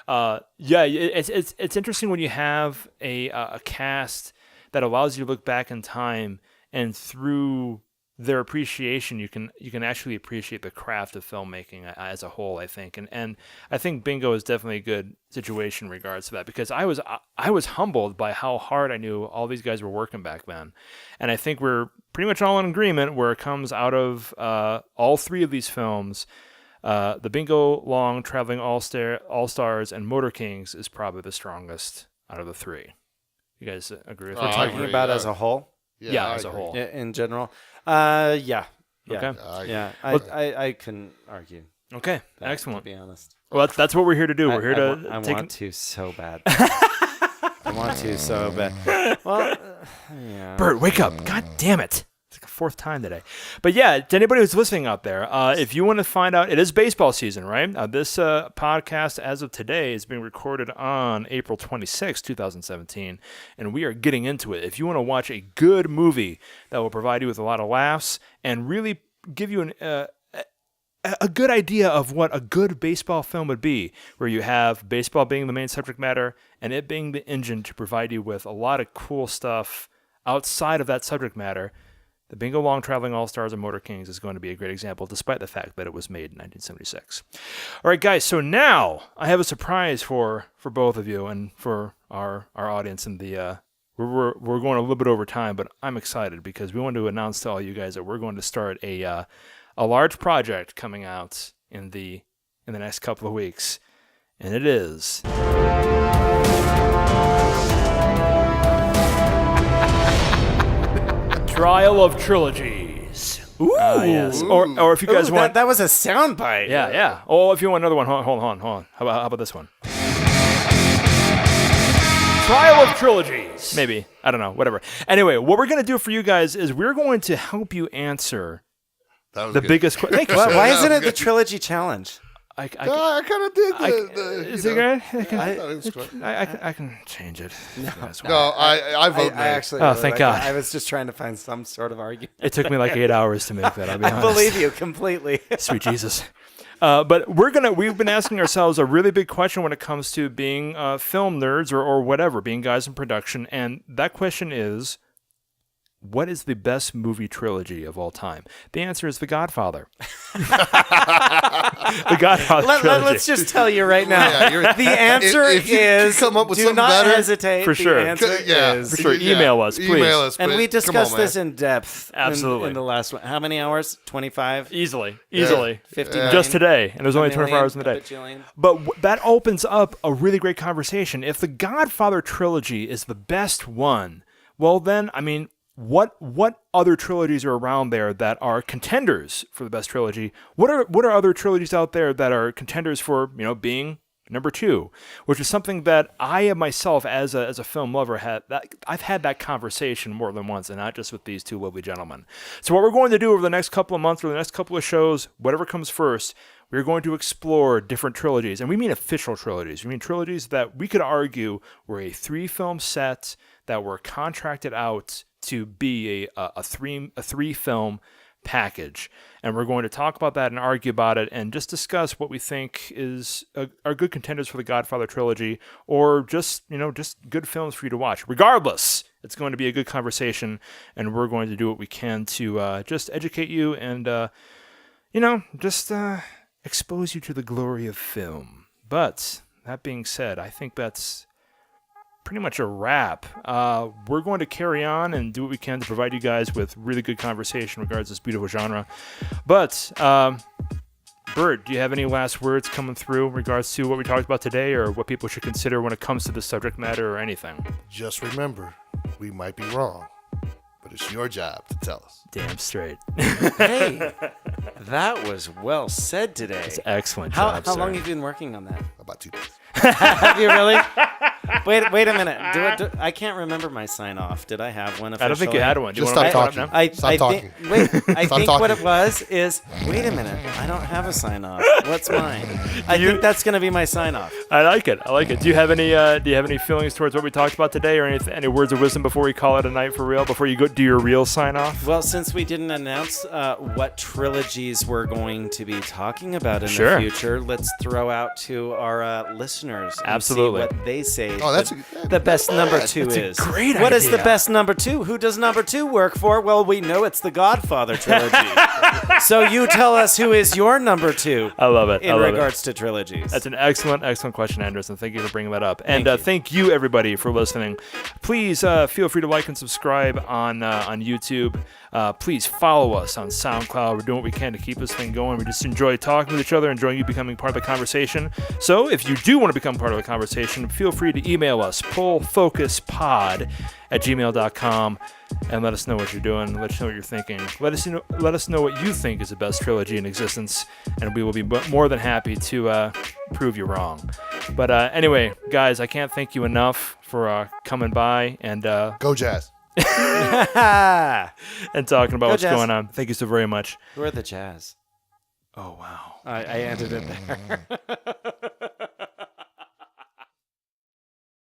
it's interesting when you have a cast that allows you to look back in time, and through their appreciation, you can actually appreciate the craft of filmmaking as a whole, I think. And I think Bingo is definitely a good situation in regards to that, because I was humbled by how hard I knew all these guys were working back then. And I think we're pretty much all in agreement where it comes out of all 3 of these films. The Bingo Long, Traveling All-Stars, and Motor Kings is probably the strongest out of the 3. You guys agree with We're me? talking about as a whole? Yeah, as a whole. In general. Yeah. Okay. Yeah. I couldn't argue. Okay. That, excellent. To be honest. Well, that's what we're here to do. We're here to I take want to so bad. I want to so bad. Well, yeah. Bert, wake up. God damn it. It's like a 4th time today. But yeah, to anybody who's listening out there, if you want to find out, it is baseball season, right? This podcast, as of today, is being recorded on April 26, 2017, and we are getting into it. If you want to watch a good movie that will provide you with a lot of laughs and really give you a good idea of what a good baseball film would be, where you have baseball being the main subject matter and it being the engine to provide you with a lot of cool stuff outside of that subject matter, the Bingo Long, Traveling All-Stars, and Motor Kings is going to be a great example, despite the fact that it was made in 1976. All right, guys, so now I have a surprise for both of you and for our audience. And we're going a little bit over time, but I'm excited because we want to announce to all you guys that we're going to start a large project coming out in the in the next couple of weeks. And it is... Trial of Trilogies. Ooh. Yes. Or if you guys want... That was a soundbite. Yeah. Oh, if you want another one, hold on. How about this one? Trial of Trilogies. Maybe. I don't know. Whatever. Anyway, what we're going to do for you guys is we're going to help you answer the biggest question. Why isn't it the Trilogy Challenge? I kind of did the is it good? I can change it. No, I vote no. I actually Oh, thank God. I was just trying to find some sort of argument. It took me like 8 hours to make that, I'll be honest. I believe you completely. Sweet Jesus. But we've been asking ourselves a really big question when it comes to being film nerds or whatever, being guys in production. And that question is, what is the best movie trilogy of all time? The answer is The Godfather. The Godfather trilogy. Let's just tell you right now. Yeah, the answer if you is come up with do something not better, hesitate. For sure. The answer is, for sure. Email us, please. Email us, and but we discussed come on, this in depth. Absolutely. In the last one. How many hours? 25? Easily. 59? Just today. And there's only 24 million, hours in the day. bajillion. But that opens up a really great conversation. If the Godfather trilogy is the best one, well then, I mean, what other trilogies are around there that are contenders for the best trilogy? What are other trilogies out there that are contenders for, being number 2? Which is something that I myself, as a film lover, I've had that conversation more than once, and not just with these two lovely gentlemen. So what we're going to do over the next couple of months or the next couple of shows, whatever comes first, we're going to explore different trilogies. And we mean official trilogies. We mean trilogies that we could argue were a 3-film set that were contracted out to be a three film package. And we're going to talk about that and argue about it and just discuss what we think are good contenders for the Godfather trilogy, or just good films for you to watch. Regardless, it's going to be a good conversation, and we're going to do what we can to just educate you and just expose you to the glory of film. But that being said, I think that's pretty much a wrap. We're going to carry on and do what we can to provide you guys with really good conversation in regards to this beautiful genre. But, Bert, do you have any last words coming through in regards to what we talked about today, or what people should consider when it comes to this subject matter or anything? Just remember, we might be wrong, but it's your job to tell us. Damn straight. Hey, that was well said today. It's excellent How job, long have you been working on that? About 2 days. Have you really? Wait a minute. I can't remember my sign off. Did I have one officially? I don't think you had one. Just stop talking. Stop talking. I think what it was is, wait a minute, I don't have a sign off. What's mine? I think that's going to be my sign off. I like it. Do you have any feelings towards what we talked about today, or any words of wisdom before we call it a night for real, before you go do your real sign off? Well, since we didn't announce what trilogies we're going to be talking about in Sure. the future, let's throw out to our listeners and Absolutely. see what they say. Oh, that's the best number 2 that's is. a great What is the idea. best number 2? Who does number 2 work for? Well, we know it's the Godfather trilogy. So you tell us who is your number 2. I love it. In regards to trilogies. That's an excellent question, Anderson. Thank you for bringing that up. And thank you, everybody, for listening. Please feel free to like and subscribe on YouTube. Please follow us on SoundCloud. We're doing what we can to keep this thing going. We just enjoy talking with each other, enjoying you becoming part of the conversation. So if you do want to become part of the conversation, feel free to email us, pullfocuspod@gmail.com, and let us know what you're doing. Let us know what you're thinking. Let us know what you think is the best trilogy in existence, and we will be more than happy to prove you wrong. But anyway, guys, I can't thank you enough for coming by and Go Jazz. and talking about what's Jazz. going on. Thank you so very much. Who are the Jazz? Oh, wow. I ended it there.